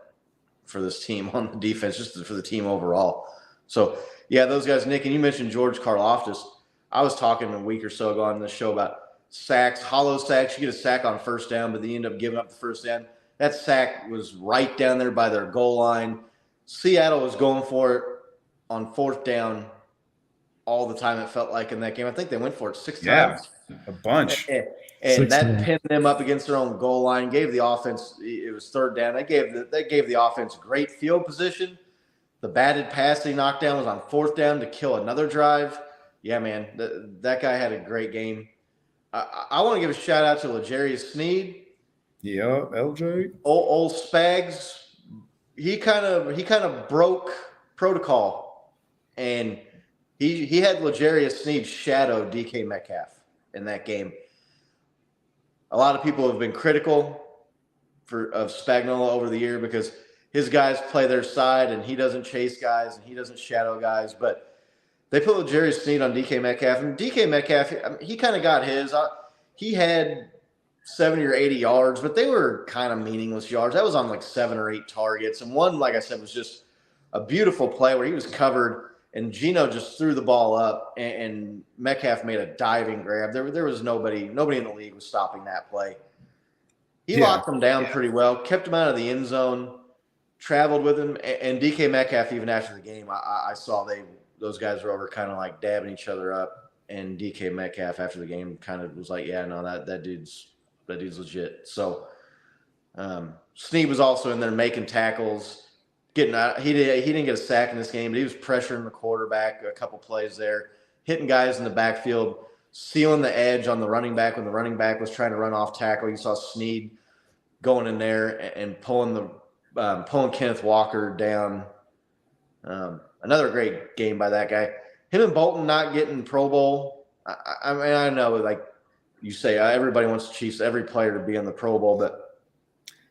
for this team on the defense, just for the team overall. So, yeah, those guys, Nick, and you mentioned George Karlaftis. I was talking a week or so ago on this show about sacks, hollow sacks. You get a sack on first down, but they end up giving up the first down. That sack was right down there by their goal line. Seattle was going for it on fourth down all the time, it felt like, in that game. I think they went for it 6 times. A bunch. And that pinned them up against their own goal line, gave the offense – it was third down. They gave the offense great field position. The batted pass they knocked down was on fourth down to kill another drive. Yeah, man, that guy had a great game. I want to give a shout-out to L'Jarius Sneed. Yeah, LJ. Old Spags, he kind of broke protocol, and he had L'Jarius Sneed shadow DK Metcalf in that game. A lot of people have been critical of Spagnuolo over the year because his guys play their side and he doesn't chase guys and he doesn't shadow guys. But they put L'Jarius Sneed on DK Metcalf, and DK Metcalf, he kind of got his. He had 70 or 80 yards, but they were kind of meaningless yards. That was on like 7 or 8 targets. And one, like I said, was just a beautiful play where he was covered and Geno just threw the ball up and Metcalf made a diving grab. There was nobody in the league was stopping that play. He locked him down pretty well, kept him out of the end zone, traveled with him. And DK Metcalf, even after the game, I saw those guys were over kind of like dabbing each other up. And DK Metcalf after the game kind of was like, yeah, no, that dude's legit. So Sneed was also in there making tackles, getting out. He didn't get a sack in this game, but he was pressuring the quarterback a couple plays there, hitting guys in the backfield, sealing the edge on the running back when the running back was trying to run off tackle. You saw Sneed going in there and pulling Kenneth Walker down. Another great game by that guy. Him and Bolton not getting Pro Bowl. I mean, I know, like you say, everybody wants the Chiefs, every player to be in the Pro Bowl, but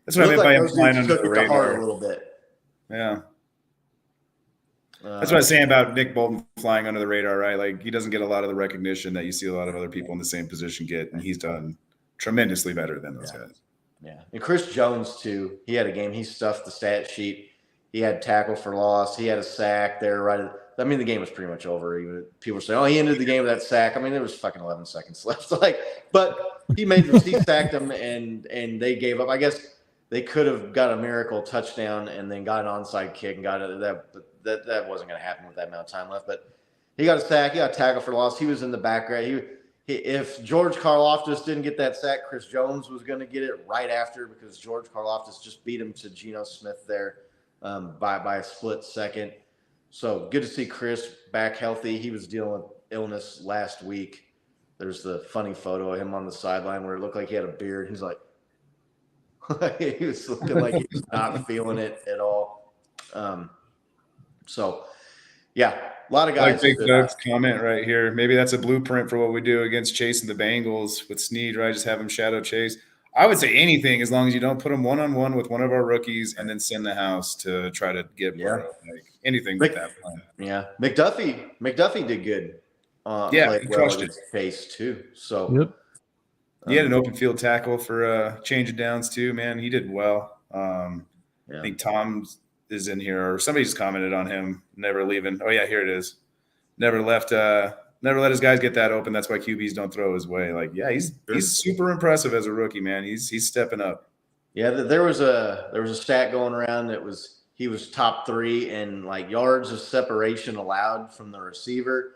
that's what I meant by him flying under the radar a little bit. Yeah. That's what I was saying about Nick Bolton flying under the radar, right? Like, he doesn't get a lot of the recognition that you see a lot of other people in the same position get, and he's done tremendously better than those guys. Yeah. And Chris Jones, too. He had a game. He stuffed the stat sheet. He had tackle for loss. He had a sack there the game was pretty much over. Even people were saying, "Oh, he ended the game with that sack." I mean, there was fucking 11 seconds left. But he sacked them, and they gave up. I guess they could have got a miracle touchdown and then got an onside kick and got it. That wasn't going to happen with that amount of time left. But he got a sack. He got a tackle for loss. He was in the background. If George Karlaftis didn't get that sack, Chris Jones was going to get it right after because George Karlaftis just beat him to Geno Smith there by a split second. So good to see Chris back healthy. He was dealing with illness last week. There's the funny photo of him on the sideline where it looked like he had a beard. He's like, he was looking like he was not feeling it at all. So, yeah, a lot of guys. Like Big Doug's comment right here. Maybe that's a blueprint for what we do against chasing the Bengals with Sneed, right? Just have him shadow chase. I would say anything as long as you don't put him one-on-one with one of our rookies and then send the house to try to get more. Like anything with that plan. Yeah. McDuffie did good. He crushed it. Pace too. So yep. He had an open field tackle for change of downs too, man. He did well. I think Tom is in here, or somebody just commented on him never leaving. Oh yeah, here it is. Never let his guys get that open. That's why QBs don't throw his way. Like, yeah, he's super impressive as a rookie, man. He's stepping up. Yeah, there was a stat going around that he was top 3 in like yards of separation allowed from the receiver.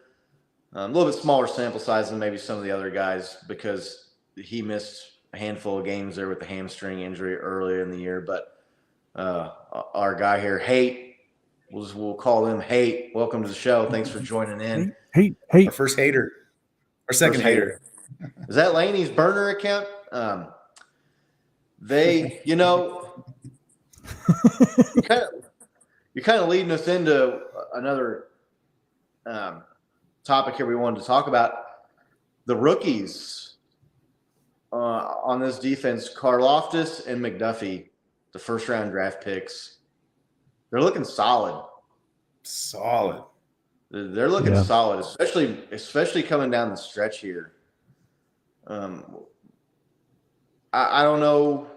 A little bit smaller sample size than maybe some of the other guys because he missed a handful of games there with the hamstring injury earlier in the year. But our guy here, Hate, we'll call him Hate. Welcome to the show. Thanks for joining in. Hate. Our first hater. Our second hater. Is that Laney's burner account? You're kind of leading us into another topic here we wanted to talk about. The rookies on this defense, Karlaftis and McDuffie, the first-round draft picks, they're looking solid. They're looking solid, especially coming down the stretch here. I don't know.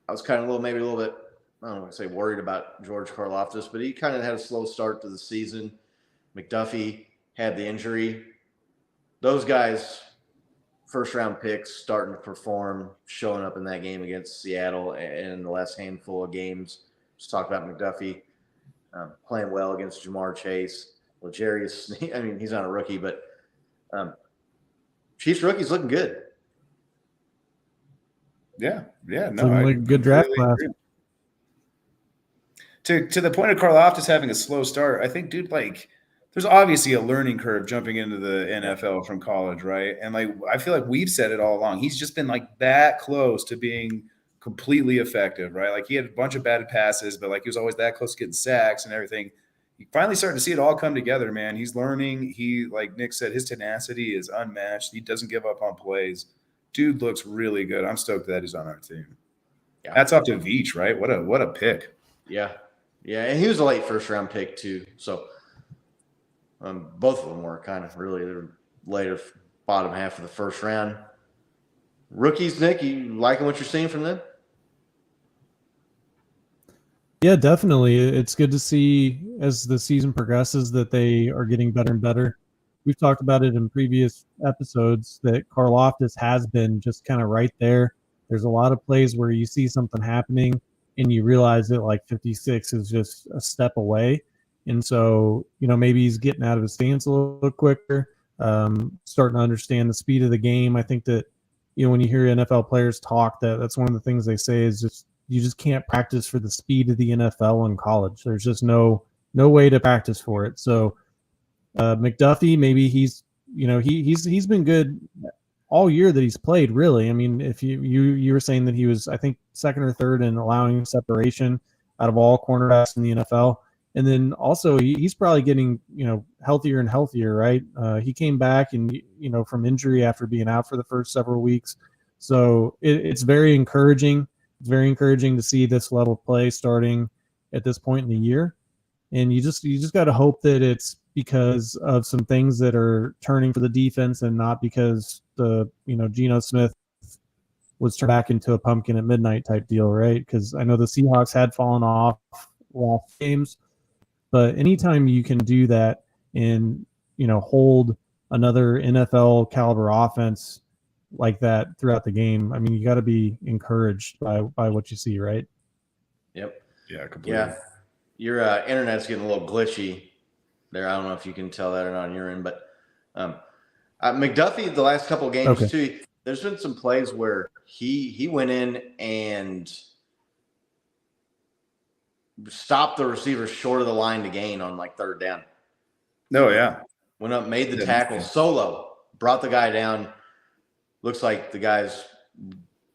I was kind of maybe a little bit, I don't want to say worried about George Karlaftis, but he kind of had a slow start to the season. McDuffie had the injury. Those guys first round picks starting to perform, showing up in that game against Seattle and in the last handful of games. Just talk about McDuffie playing well against Jamar Chase. L'Jarius, I mean, he's not a rookie, but Chiefs rookie's looking good. Yeah, no, Looking like a good draft class. agree. To the point of Karlaftis having a slow start, I think, dude, like, there's obviously a learning curve jumping into the NFL from college, right? And like, I feel like we've said it all along. He's just been like that close to being completely effective, right? Like, he had a bunch of bad passes, but like, he was always that close to getting sacks and everything. You finally starting to see it all come together, man. He's learning. He, like Nick said, his tenacity is unmatched. He doesn't give up on plays. Dude looks really good. I'm stoked that he's on our team. Yeah. That's off to Veach, right? What a pick. Yeah. And he was a late first round pick too. So both of them were kind of really the later bottom half of the first round. Rookies, Nick, you liking what you're seeing from them? Yeah, definitely. It's good to see as the season progresses that they are getting better and better. We've talked about it in previous episodes that Karlaftis has been just kind of right there. There's a lot of plays where you see something happening and you realize that like 56 is just a step away. And so, maybe he's getting out of his stance a little quicker, starting to understand the speed of the game. I think that, when you hear NFL players talk, that's one of the things they say is just, you just can't practice for the speed of the NFL in college. There's just no way to practice for it. So McDuffie, maybe he's been good all year that he's played, really. I mean, if you were saying that he was, I think, second or third in allowing separation out of all cornerbacks in the NFL. And then also he's probably getting, healthier and healthier, right? He came back and, from injury after being out for the first several weeks. So it's very encouraging. It's very encouraging to see this level of play starting at this point in the year. And you just got to hope that it's because of some things that are turning for the defense and not because Geno Smith was turned back into a pumpkin at midnight type deal, right? Because I know the Seahawks had fallen off last games, but anytime you can do that and, hold another NFL caliber offense like that throughout the game, I mean, you got to be encouraged by what you see, right? Yep. Yeah, completely. Yeah. Your internet's getting a little glitchy there. I don't know if you can tell that or not on your end, but McDuffie, the last couple of games too, there's been some plays where he went in and stopped the receiver short of the line to gain on like third down. No, yeah. Went up, made the tackle solo, brought the guy down. Looks like the guy's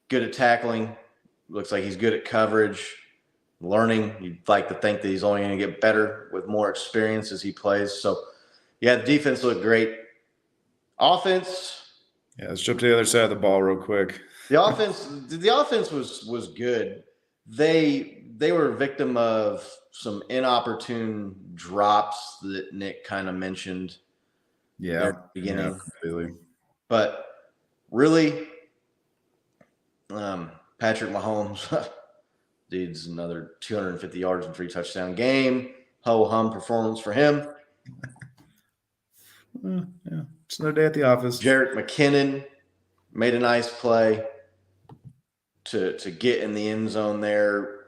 good at tackling. Looks like he's good at coverage. Learning. You'd like to think that he's only going to get better with more experience as he plays. So, yeah, the defense looked great. Offense. Yeah, let's jump to the other side of the ball real quick. The offense was good. They were a victim of some inopportune drops that Nick kind of mentioned. Yeah, at the beginning. Yeah, completely. But really, Patrick Mahomes. Dude's another 250 yards and 3 touchdown game. Ho-hum performance for him. Yeah, it's another day at the office. Jerick McKinnon made a nice play to get in the end zone there,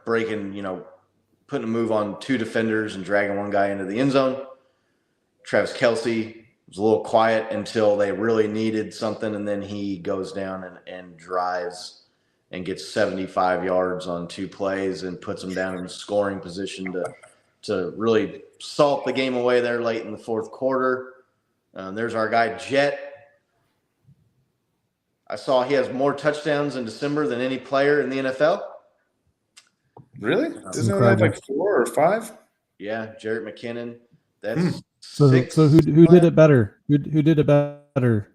breaking, putting a move on 2 defenders and dragging one guy into the end zone. Travis Kelce was a little quiet until they really needed something, and then he goes down and drives and gets 75 yards on 2 plays and puts them down in a scoring position to really salt the game away there late in the fourth quarter. There's our guy, Jet. I saw he has more touchdowns in December than any player in the NFL. Really? Isn't it like 4 or 5? Yeah, Jerick McKinnon. That's so 6. So who did it better? Who did it better?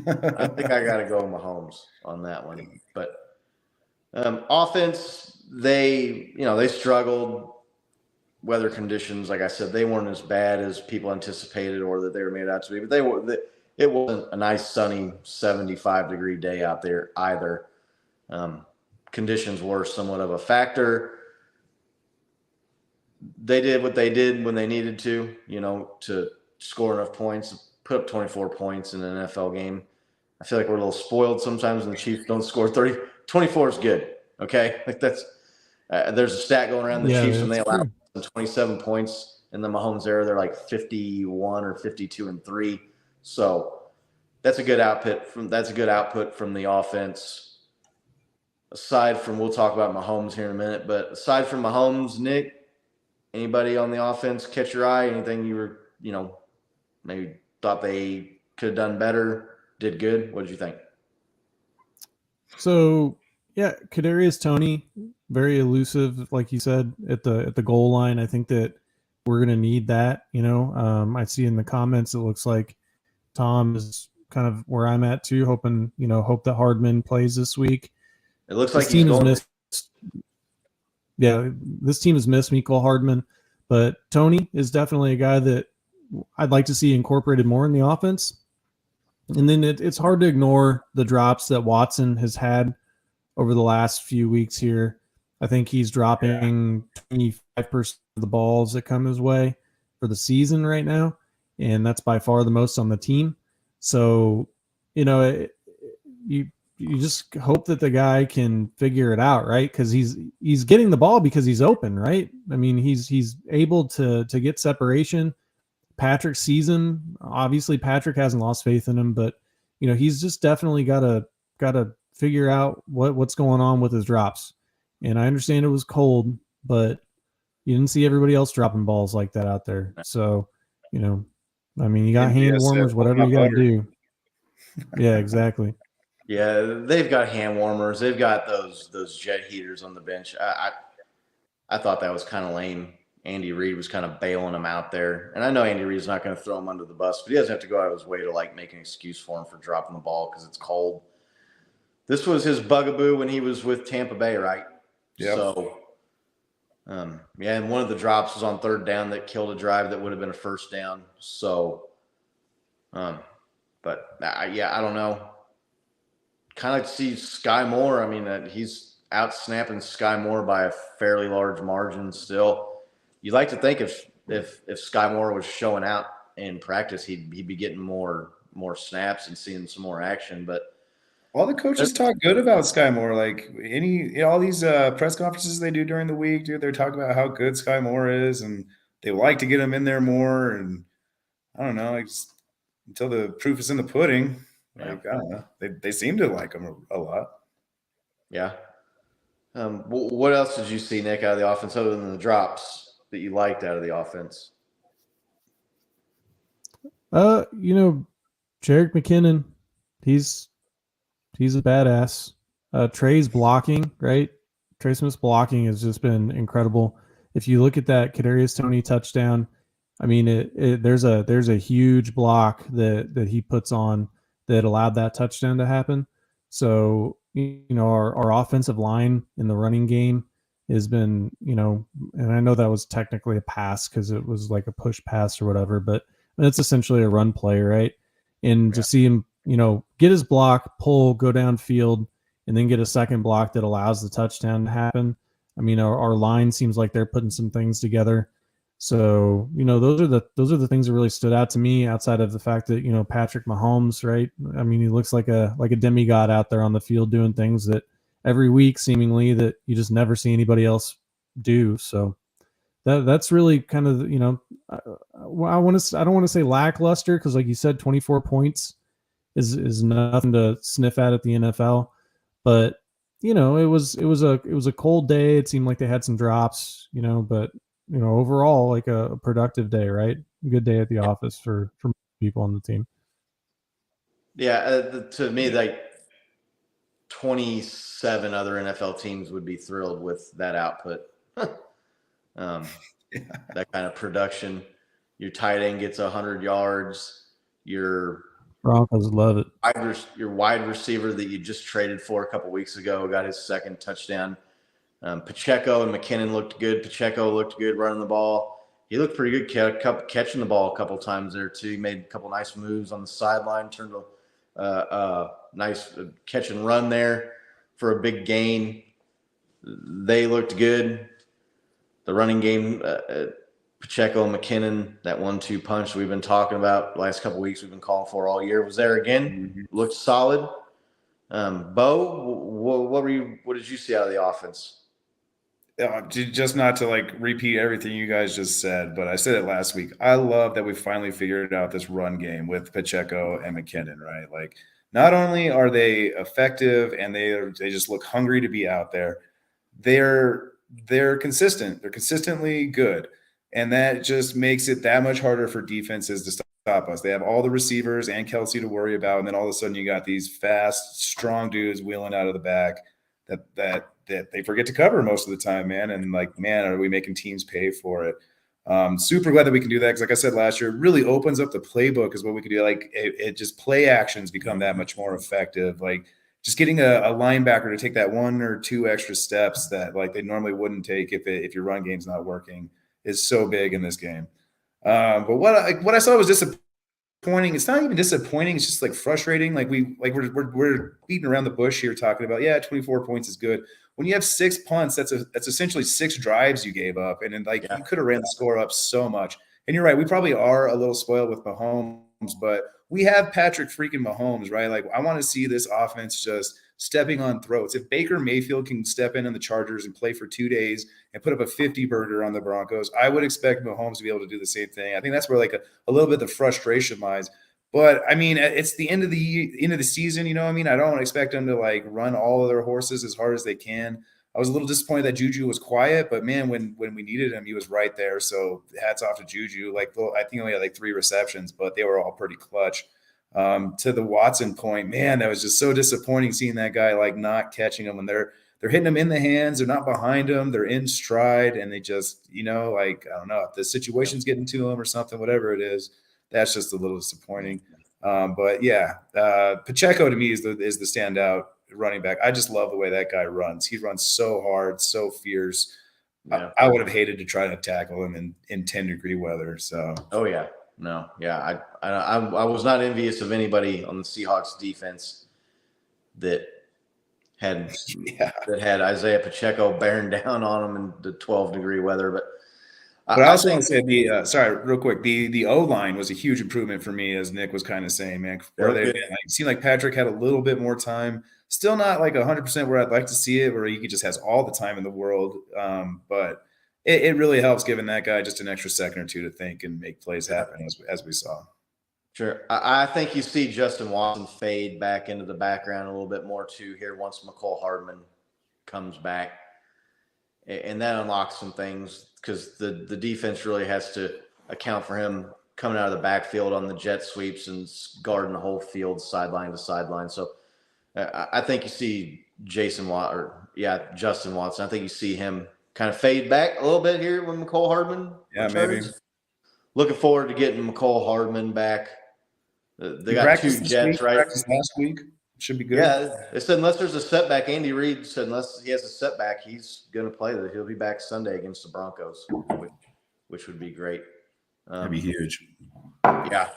I think I got to go Mahomes on that one. But offense, they struggled. Weather conditions, like I said, they weren't as bad as people anticipated or that they were made out to be. But it wasn't a nice, sunny 75-degree day out there either. Conditions were somewhat of a factor. They did what they did when they needed to score enough points, put up 24 points in an NFL game. I feel like we're a little spoiled sometimes when the Chiefs don't score 30. 24 is good, okay? Like that's there's a stat going around the Chiefs when they allow 27 points in the Mahomes era. They're like 51 or 52-3. So that's a good output from the offense. Aside from, we'll talk about Mahomes here in a minute, but aside from Mahomes, Nick, anybody on the offense catch your eye? Anything you were, maybe thought they could have done better, did good? What did you think? So yeah, Kadarius Toney, very elusive, like you said, at the goal line. I think that we're gonna need that. I see in the comments it looks like Tom is kind of where I'm at too, hoping hope that Hardman plays this week. It looks like he's going. Yeah, this team has missed Mecole Hardman, but Toney is definitely a guy that I'd like to see incorporated more in the offense. And then it's hard to ignore the drops that Watson has had over the last few weeks here. I think he's dropping 25% of the balls that come his way for the season right now, and that's by far the most on the team. So, you just hope that the guy can figure it out, right? Because he's getting the ball because he's open, right? I mean, he's able to get separation. Patrick sees him. Obviously, Patrick hasn't lost faith in him, but he's just definitely got to figure out what's going on with his drops. And I understand it was cold, but you didn't see everybody else dropping balls like that out there. So, you got hand warmers, whatever you got to do. Yeah, exactly. Yeah, they've got hand warmers. They've got those jet heaters on the bench. I thought that was kind of lame. Andy Reid was kind of bailing him out there. And I know Andy Reid's not going to throw him under the bus, but he doesn't have to go out of his way to make an excuse for him for dropping the ball because it's cold. This was his bugaboo when he was with Tampa Bay, right? Yeah. So, and one of the drops was on third down that killed a drive that would have been a first down. So, I don't know. Kind of see Sky Moore. I mean, he's out snapping Sky Moore by a fairly large margin still. You'd like to think if Sky Moore was showing out in practice, he'd be getting more snaps and seeing some more action. But all the coaches talk good about Sky Moore. Like all these press conferences they do during the week, dude, they're talking about how good Sky Moore is, and they like to get him in there more. And I don't know, until the proof is in the pudding. I don't know. They seem to like him a lot. Yeah. What else did you see, Nick, out of the offense other than the drops that you liked out of the offense? Jerick McKinnon, he's a badass. Trey's blocking, right? Trey Smith's blocking has just been incredible. If you look at that Kadarius Toney touchdown, I mean, there's a huge block that he puts on that allowed that touchdown to happen. So, our offensive line in the running game has been, and I know that was technically a pass because it was like a push pass or whatever, but it's essentially a run play, right? And to see him, get his block, pull, go downfield, and then get a second block that allows the touchdown to happen. I mean, our line seems like they're putting some things together. So, those are the things that really stood out to me outside of the fact that, Patrick Mahomes, right? I mean, he looks like a demigod out there on the field doing things that every week seemingly that you just never see anybody else do. So that's really kind of, I don't want to say lackluster because like you said, 24 points is nothing to sniff at the NFL, but it was a cold day. It seemed like they had some drops, but overall, like a productive day, right? Good day at the office for people on the team. Yeah, to me, like 27 other NFL teams would be thrilled with that output. That kind of production. Your tight end gets 100 yards. Your Broncos love it. Your wide receiver that you just traded for a couple weeks ago got his second touchdown. Pacheco and McKinnon looked good. Pacheco looked good running the ball. He looked pretty good catching the ball a couple times there too. He made a couple nice moves on the sideline, turned a nice catch and run there for a big gain. They looked good. The running game, Pacheco and McKinnon, that 1-2 punch we've been talking about the last couple of weeks, we've been calling for all year, was there again. Looked solid. Bo, what did you see out of the offense? Just not to like repeat everything you guys just said, but I said it last week. I love that we finally figured out this run game with Pacheco and McKinnon, right? Like, not only are they effective and they just look hungry to be out there, they're consistent. They're consistently good. And that just makes it that much harder for defenses to stop us. They have all the receivers and Kelsey to worry about. And then all of a sudden you got these fast, strong dudes wheeling out of the back that they forget to cover most of the time, man. And like, man, are we making teams pay for it? Super glad that we can do that. Cause like I said last year, it really opens up the playbook is what we could do. Like it just play actions become that much more effective. Like just getting a linebacker to take that 1 or 2 extra steps that like they normally wouldn't take if your run game's not working is so big in this game. But what I saw was disappointing. It's not even disappointing. It's just like frustrating. Like we're beating around the bush here talking about, 24 points is good. When you have 6 punts, that's essentially 6 drives you gave up. And then you could have ran the score up so much. And you're right. We probably are a little spoiled with Mahomes, but we have Patrick freaking Mahomes, right? Like I want to see this offense just stepping on throats. If Baker Mayfield can step in on the Chargers and play for 2 days and put up a 50 burger on the Broncos, I would expect Mahomes to be able to do the same thing. I think that's where like a little bit of the frustration lies. But I mean, it's the end of the season, you know what I mean? I don't expect them to like run all of their horses as hard as they can. I was a little disappointed that Juju was quiet, but man, when we needed him, he was right there. So hats off to Juju. Like I think he only had like 3 receptions, but they were all pretty clutch. To the Watson point, man, that was just so disappointing seeing that guy like not catching him when they're hitting him in the hands. They're not behind him. They're in stride, and they just, like I don't know if the situation's getting to him or something, whatever it is. That's just a little disappointing. But yeah, Pacheco to me is the standout running back. I just love the way that guy runs. He runs so hard, so fierce. Yeah. I would have hated to try to tackle him in 10-degree weather. So. Oh yeah. No, yeah, I was not envious of anybody on the Seahawks defense that had Isaiah Pacheco bearing down on them in the 12-degree weather. But I also want to say real quick, the O-line was a huge improvement for me, as Nick was kind of saying, man. It seemed like Patrick had a little bit more time. Still not like 100% where I'd like to see it, where he just has all the time in the world, but. It really helps giving that guy just an extra second or two to think and make plays happen, as we saw. Sure. I think you see Justin Watson fade back into the background a little bit more too here once McCole Hardman comes back. And that unlocks some things because the defense really has to account for him coming out of the backfield on the jet sweeps and guarding the whole field sideline to sideline. So I think you see Justin Watson. I think you see him kind of fade back a little bit here with McCole Hardman. Yeah, maybe. Looking forward to getting McCole Hardman back. They got 2 Jets, right? Practiced last week. Should be good. Yeah, they said unless there's a setback, Andy Reid said unless he has a setback, he's going to play. He'll be back Sunday against the Broncos, which would be great. That'd be huge. Yeah.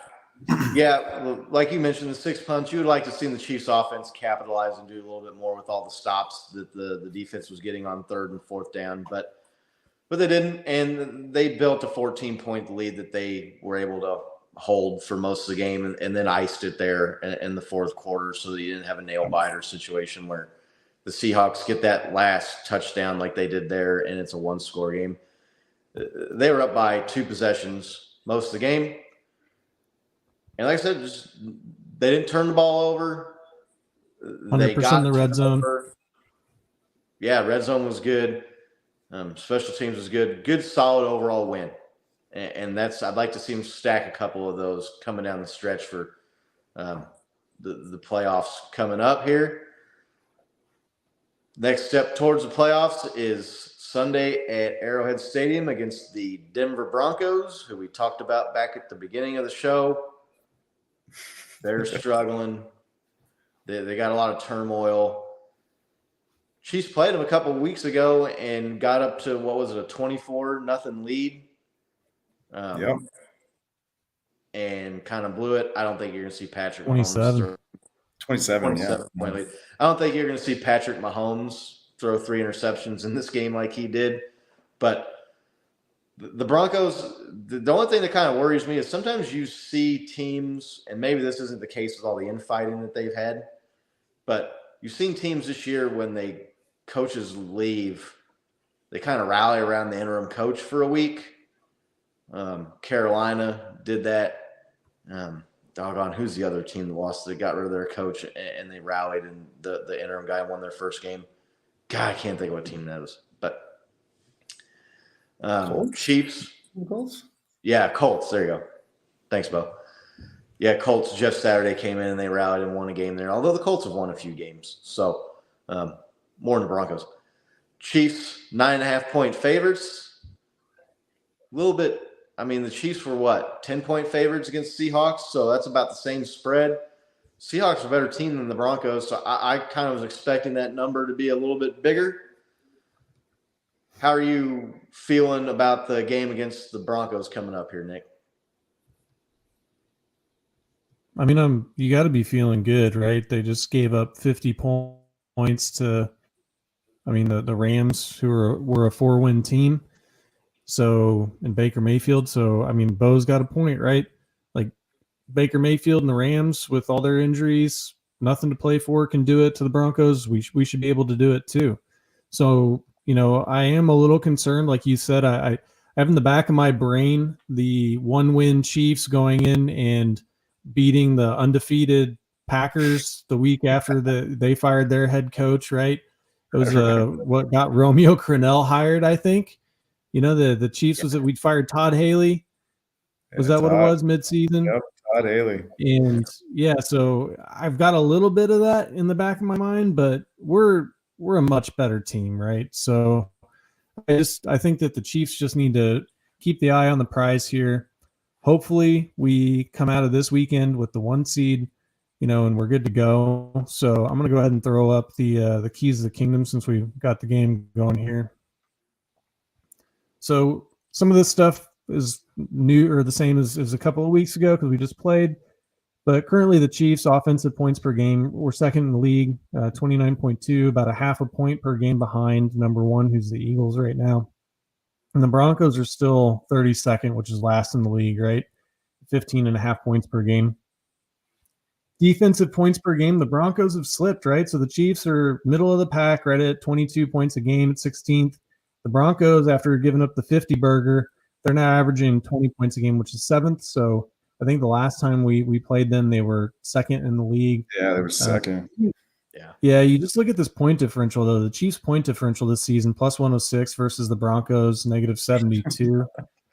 Yeah, well, like you mentioned, the 6 punts, you would like to see the Chiefs offense capitalize and do a little bit more with all the stops that the defense was getting on 3rd and 4th down, but they didn't, and they built a 14-point lead that they were able to hold for most of the game and then iced it there in the 4th quarter so that you didn't have a nail-biter situation where the Seahawks get that last touchdown like they did there, and it's a 1-score game. They were up by 2 possessions most of the game. And like I said, they didn't turn the ball over. 100% the red zone. Yeah, red zone was good. Special teams was good. Good, solid overall win. And that's I'd like to see them stack a couple of those coming down the stretch for the playoffs coming up here. Next step towards the playoffs is Sunday at Arrowhead Stadium against the Denver Broncos, who we talked about back at the beginning of the show. They're struggling. They got a lot of turmoil. Chiefs played them a couple of weeks ago and got up to, what was it, a 24-0 lead. Yep. And kind of blew it. I don't think you're going to see Patrick 27. Mahomes 27, yeah. Point lead. I don't think you're going to see Patrick Mahomes throw 3 interceptions in this game like he did. But The Broncos, the only thing that kind of worries me is sometimes you see teams, and maybe this isn't the case with all the infighting that they've had, but you've seen teams this year when coaches leave, they kind of rally around the interim coach for a week. Carolina did that. Doggone, who's the other team that lost? They got rid of their coach and they rallied, and the interim guy won their first game. God, I can't think of what team that is, but Chiefs. Colts? Yeah, Colts. There you go. Thanks, Bo. Yeah, Colts just Saturday came in and they rallied and won a game there. Although the Colts have won a few games, so more than the Broncos. Chiefs 9.5-point favorites. A little bit. I mean, the Chiefs were what, 10-point favorites against Seahawks, so that's about the same spread. Seahawks are a better team than the Broncos, so I kind of was expecting that number to be a little bit bigger. How are you feeling about the game against the Broncos coming up here, Nick? I mean, you got to be feeling good, right? They just gave up 50 points to, the Rams, who were a 4-win team. So, in Baker Mayfield. So, Bo's got a point, right? Like Baker Mayfield and the Rams with all their injuries, nothing to play for, can do it to the Broncos. We should be able to do it too. So, I am a little concerned. Like you said, I have in the back of my brain the 1-win Chiefs going in and beating the undefeated Packers the week after they fired their head coach, right? It was what got Romeo Crennel hired, I think. The Chiefs was that we'd fired Todd Haley. Was that what it was mid-season? Yep, Todd Haley. And yeah, so I've got a little bit of that in the back of my mind, but we're a much better team, right? So I think that the Chiefs just need to keep the eye on the prize here. Hopefully we come out of this weekend with the 1 seed, and we're good to go. So I'm going to go ahead and throw up the keys of the kingdom since we've got the game going here. So some of this stuff is new or the same as a couple of weeks ago because we just played. But currently the Chiefs' offensive points per game, we're second in the league, 29.2, about a half a point per game behind number 1, who's the Eagles right now. And the Broncos are still 32nd, which is last in the league, right? 15.5 points per game. Defensive points per game, the Broncos have slipped, right? So the Chiefs are middle of the pack, right at 22 points a game at 16th. The Broncos, after giving up the 50 burger, they're now averaging 20 points a game, which is 7th. So I think the last time we played them, they were second in the league. Yeah, they were second. Yeah, you just look at this point differential, though. The Chiefs' point differential this season, plus 106 versus the Broncos, negative 72.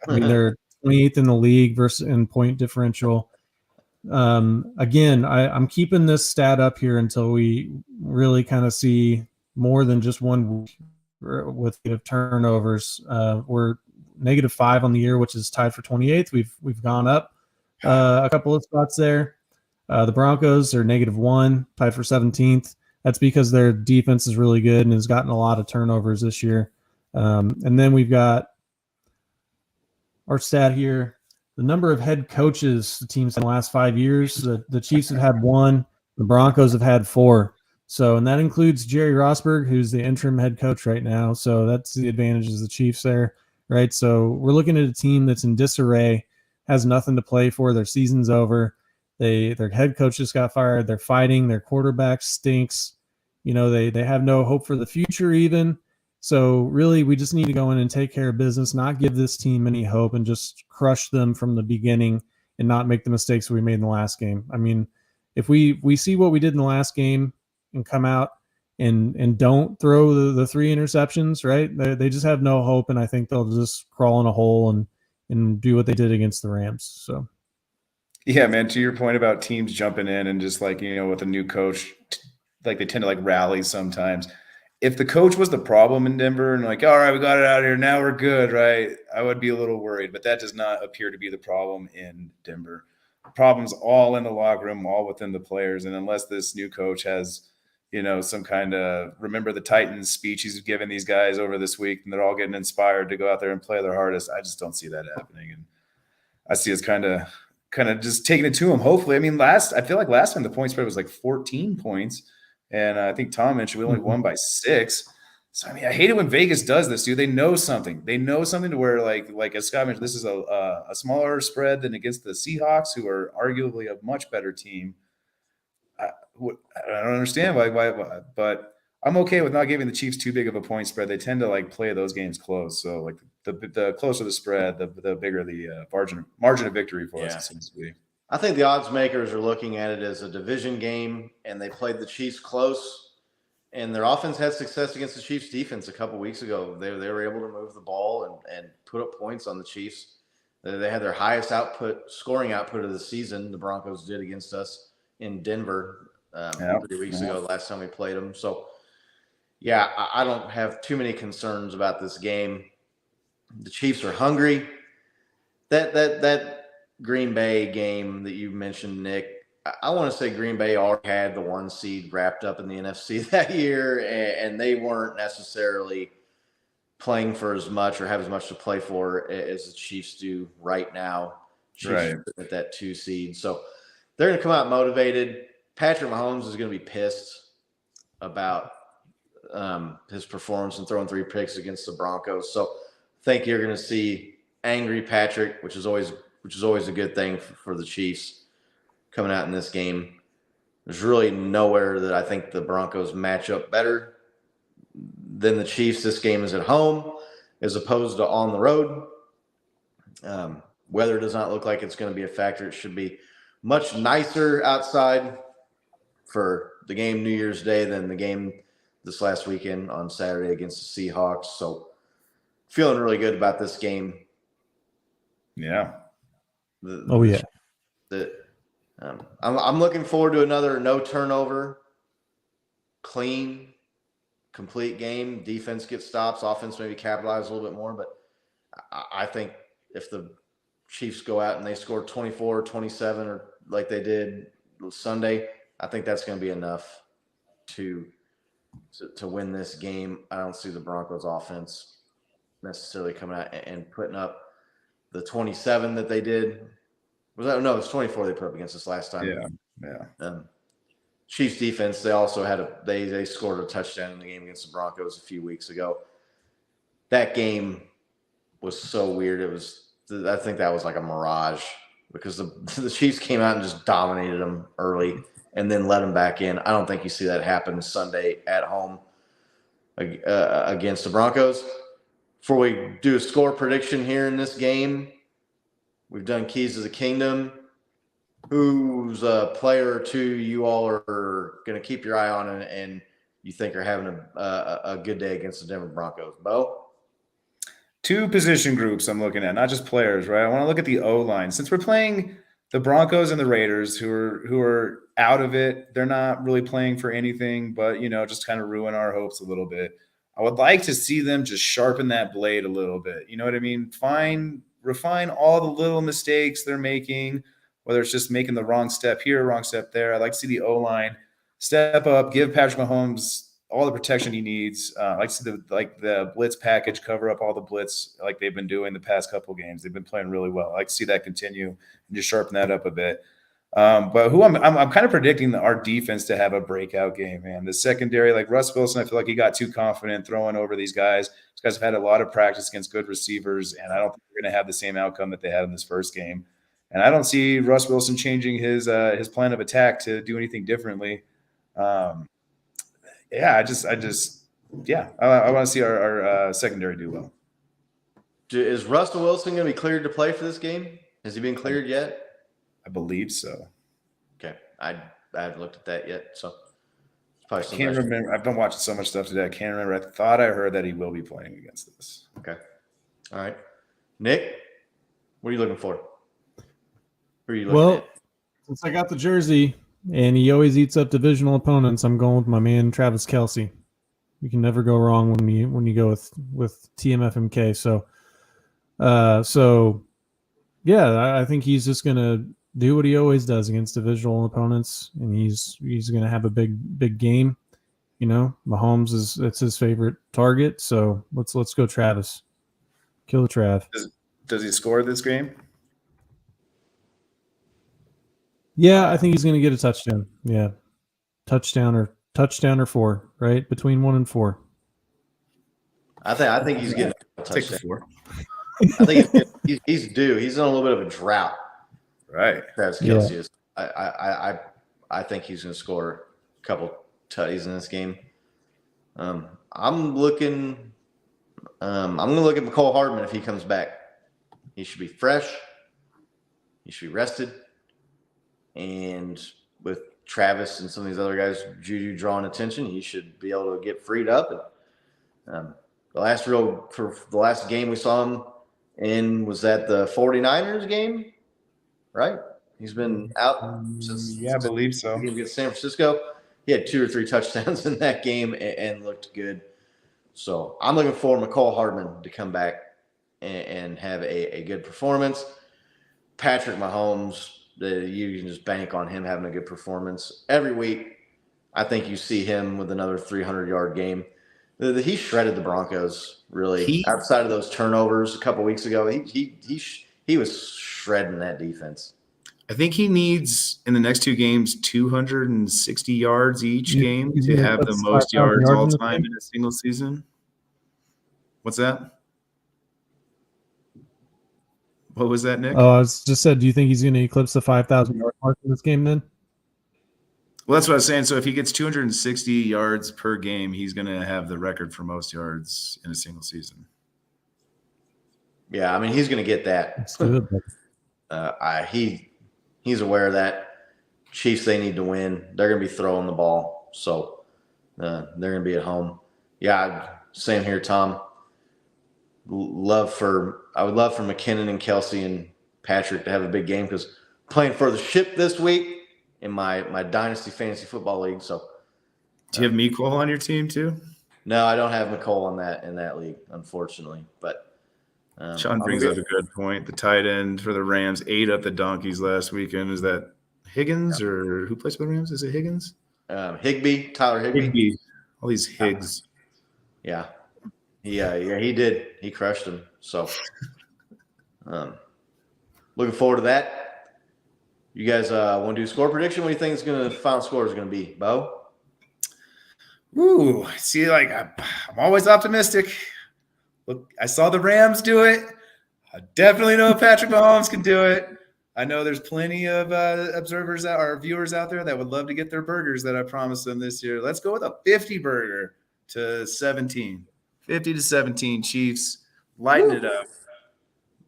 They're 28th in the league versus in point differential. Again, I'm keeping this stat up here until we really kind of see more than just one week with turnovers. We're -5 on the year, which is tied for 28th. We've gone up a couple of spots there. The Broncos are -1, tied for 17th. That's because their defense is really good and has gotten a lot of turnovers this year. And then we've got our stat here. The number of head coaches the teams in the last 5 years, the Chiefs have had 1, the Broncos have had 4. So, and that includes Jerry Rosburg, who's the interim head coach right now. So that's the advantages of the Chiefs there, right? So we're looking at a team that's in disarray, has nothing to play for. Their season's over. Their head coach just got fired. They're fighting. Their quarterback stinks. They have no hope for the future even. So really, we just need to go in and take care of business, not give this team any hope, and just crush them from the beginning and not make the mistakes we made in the last game. I mean, if we see what we did in the last game and come out and don't throw the 3 interceptions, right? They just have no hope, and I think they'll just crawl in a hole and do what they did against the Rams. So, yeah, man, to your point about teams jumping in and just with a new coach, like they tend to rally sometimes. If the coach was the problem in Denver and all right, we got it out of here, now we're good, right? I would be a little worried, but that does not appear to be the problem in Denver. The problem's all in the locker room, all within the players. And unless this new coach has, some kind of remember the Titans speech he's given these guys over this week, and they're all getting inspired to go out there and play their hardest, I just don't see that happening. And I see us kind of just taking it to them. Hopefully, I feel like last time the point spread was 14 points. And I think Tom mentioned we only won by 6. So I mean, I hate it when Vegas does this, dude. They know something. They know something to where, like as Scott mentioned, this is a smaller spread than against the Seahawks, who are arguably a much better team. I, I don't understand why, but I'm okay with not giving the Chiefs too big of a point spread. They tend to like play those games close. So like the closer the spread, the bigger the margin of victory for us. It seems to be. I think the odds makers are looking at it as a division game, and they played the Chiefs close. And their offense had success against the Chiefs' defense a couple weeks ago. They were able to move the ball and put up points on the Chiefs. They had their highest scoring output of the season. The Broncos did against us in Denver 3 weeks ago, last time we played them. So, yeah, I don't have too many concerns about this game. The Chiefs are hungry. That Green Bay game that you mentioned, Nick, I want to say Green Bay already had the 1 seed wrapped up in the NFC that year, and they weren't necessarily playing for as much or have as much to play for as the Chiefs do right now. Chiefs at that 2 seed. So they're going to come out motivated. Patrick Mahomes is going to be pissed about his performance and throwing 3 picks against the Broncos. So I think you're going to see angry Patrick, which is always a good thing for the Chiefs coming out in this game. There's really nowhere that I think the Broncos match up better than the Chiefs. This game is at home as opposed to on the road. Weather does not look like it's going to be a factor. It should be much nicer outside for the game New Year's Day than the game this last weekend on Saturday against the Seahawks. So feeling really good about this game. Yeah. I'm looking forward to another no turnover, clean, complete game. Defense gets stops, offense maybe capitalize a little bit more, but I think if the Chiefs go out and they score 24, 27, or like they did Sunday, I think that's going to be enough to win this game. I don't see the Broncos offense necessarily coming out and putting up the 27 that they did. Was that no? It was 24 they put up against us last time. Yeah. Chiefs defense. They also had they scored a touchdown in the game against the Broncos a few weeks ago. That game was so weird. I think that was like a mirage because the Chiefs came out and just dominated them early and then let them back in. I don't think you see that happen Sunday at home against the Broncos. Before we do a score prediction here in this game, we've done Keys to the Kingdom. Who's a player or two you all are going to keep your eye on and you think are having a good day against the Denver Broncos? Bo? 2 position groups I'm looking at, not just players, right? I want to look at the O-line. Since we're playing the Broncos and the Raiders, who are out of it, they're not really playing for anything, but, just kind of ruin our hopes a little bit. I would like to see them just sharpen that blade a little bit. You know what I mean? Refine all the little mistakes they're making, whether it's just making the wrong step here, wrong step there. I'd like to see the O-line step up, give Patrick Mahomes all the protection he needs. I like to see the blitz package cover up all the blitz like they've been doing the past couple of games. They've been playing really well. I like to see that continue and just sharpen that up a bit. But who I'm kind of predicting our defense to have a breakout game, man. The secondary, like Russ Wilson, I feel like he got too confident throwing over these guys. These guys have had a lot of practice against good receivers, and I don't think they're going to have the same outcome that they had in this first game. And I don't see Russ Wilson changing his plan of attack to do anything differently. I want to see our secondary do well. Is Russell Wilson going to be cleared to play for this game? Has he been cleared yet? I believe so. Okay. I haven't looked at that yet, so I can't remember. I've been watching so much stuff today. I can't remember. I thought I heard that he will be playing against this. Okay. All right. Nick, what are you looking for? Who are you looking at? Since I got the jersey and he always eats up divisional opponents, I'm going with my man Travis Kelce. You can never go wrong when you go with TMFMK. So I think he's just gonna do what he always does against divisional opponents, and he's gonna have a big game. Mahomes it's his favorite target, so let's go Travis. Kill the Trav. Does he score this game? Yeah, I think he's going to get a touchdown. Yeah, touchdown or 4, right? Between 1 and 4. I think he's getting a Take the touchdown. 4. I think he's due. He's on a little bit of a drought. Right. Travis Kelce is. I think he's going to score a couple tutties in this game. I'm going to look at McCole Hardman if he comes back. He should be fresh. He should be rested. And with Travis and some of these other guys, Juju drawing attention, he should be able to get freed up. And the last game we saw him in was that the 49ers game, right? He's been out since I believe so. He against San Francisco. He had 2 or 3 touchdowns in that game and looked good. So I'm looking for McCole Hardman to come back and have a good performance. Patrick Mahomes, you can just bank on him having a good performance every week. I think you see him with another 300-yard game. He shredded the Broncos, really. Outside of those turnovers a couple weeks ago, he was shredding that defense. I think he needs, in the next 2 games, 260 yards each game to have the most yards all time in a single season. What's that? What was that, Nick? Oh, I was just said, do you think he's going to eclipse the 5,000 yard mark in this game then? Well, that's what I was saying. So if he gets 260 yards per game, he's going to have the record for most yards in a single season. Yeah, I mean, he's going to get that. That's good. He's aware of that. Chiefs, they need to win. They're going to be throwing the ball, so they're going to be at home. Yeah, same here, Tom. I would love for McKinnon and Kelce and Patrick to have a big game because playing for the ship this week in my Dynasty Fantasy Football League. So, do you have Mecole on your team too? No, I don't have McCole in that league, unfortunately. But Sean brings up a good point. The tight end for the Rams ate up the donkeys last weekend. Is that Higgins or who plays for the Rams? Is it Higgins? Tyler Higbee. All these Higgs. Yeah. He did. He crushed him. So, looking forward to that. You guys want to do score prediction? What do you think the final score is going to be, Bo? Ooh, see, like I'm always optimistic. Look, I saw the Rams do it. I definitely know Patrick Mahomes can do it. I know there's plenty of observers or viewers out there that would love to get their burgers that I promised them this year. Let's go with a 50 burger to 17. 50 to 17 Chiefs. Lighten it up.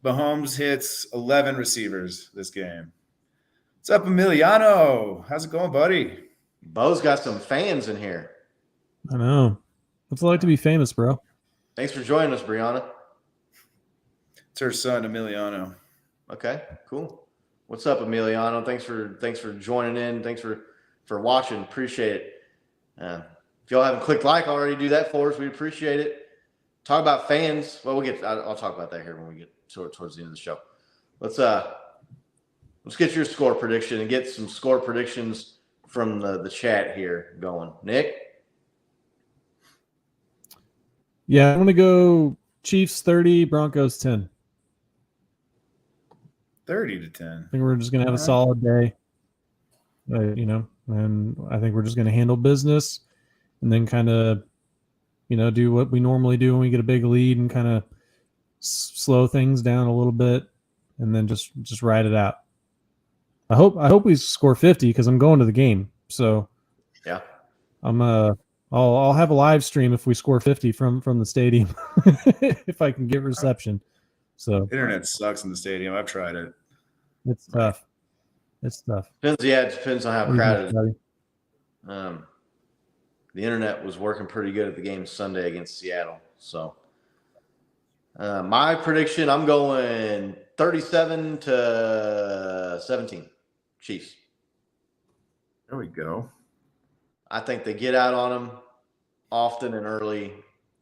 Mahomes hits 11 receivers this game. What's up, Emiliano? How's it going, buddy? Bo's got some fans in here. I know. What's it like to be famous, bro? Thanks for joining us, Brianna. It's her son, Emiliano. Okay, cool. What's up, Emiliano? Thanks for joining in. Thanks for watching. Appreciate it. If y'all haven't clicked like already, do that for us. We appreciate it. Talk about fans. Well, I'll talk about that here when we get towards the end of the show. Let's get your score prediction and get some score predictions from the chat here going. Nick? Yeah, I'm going to go Chiefs 30, Broncos 10. 30 to 10. I think we're just going to have a solid day, and I think we're just going to handle business and then kind of, do what we normally do when we get a big lead and kind of slow things down a little bit and then just ride it out. I hope we score 50 because I'm going to the game. So yeah, I'll have a live stream if we score 50 from the stadium if I can get reception. So internet sucks in the stadium. I've tried it. It's tough. It depends on how crowded. The internet was working pretty good at the game Sunday against Seattle. So my prediction, I'm going 37 to 17 Chiefs. There we go. I think they get out on them often and early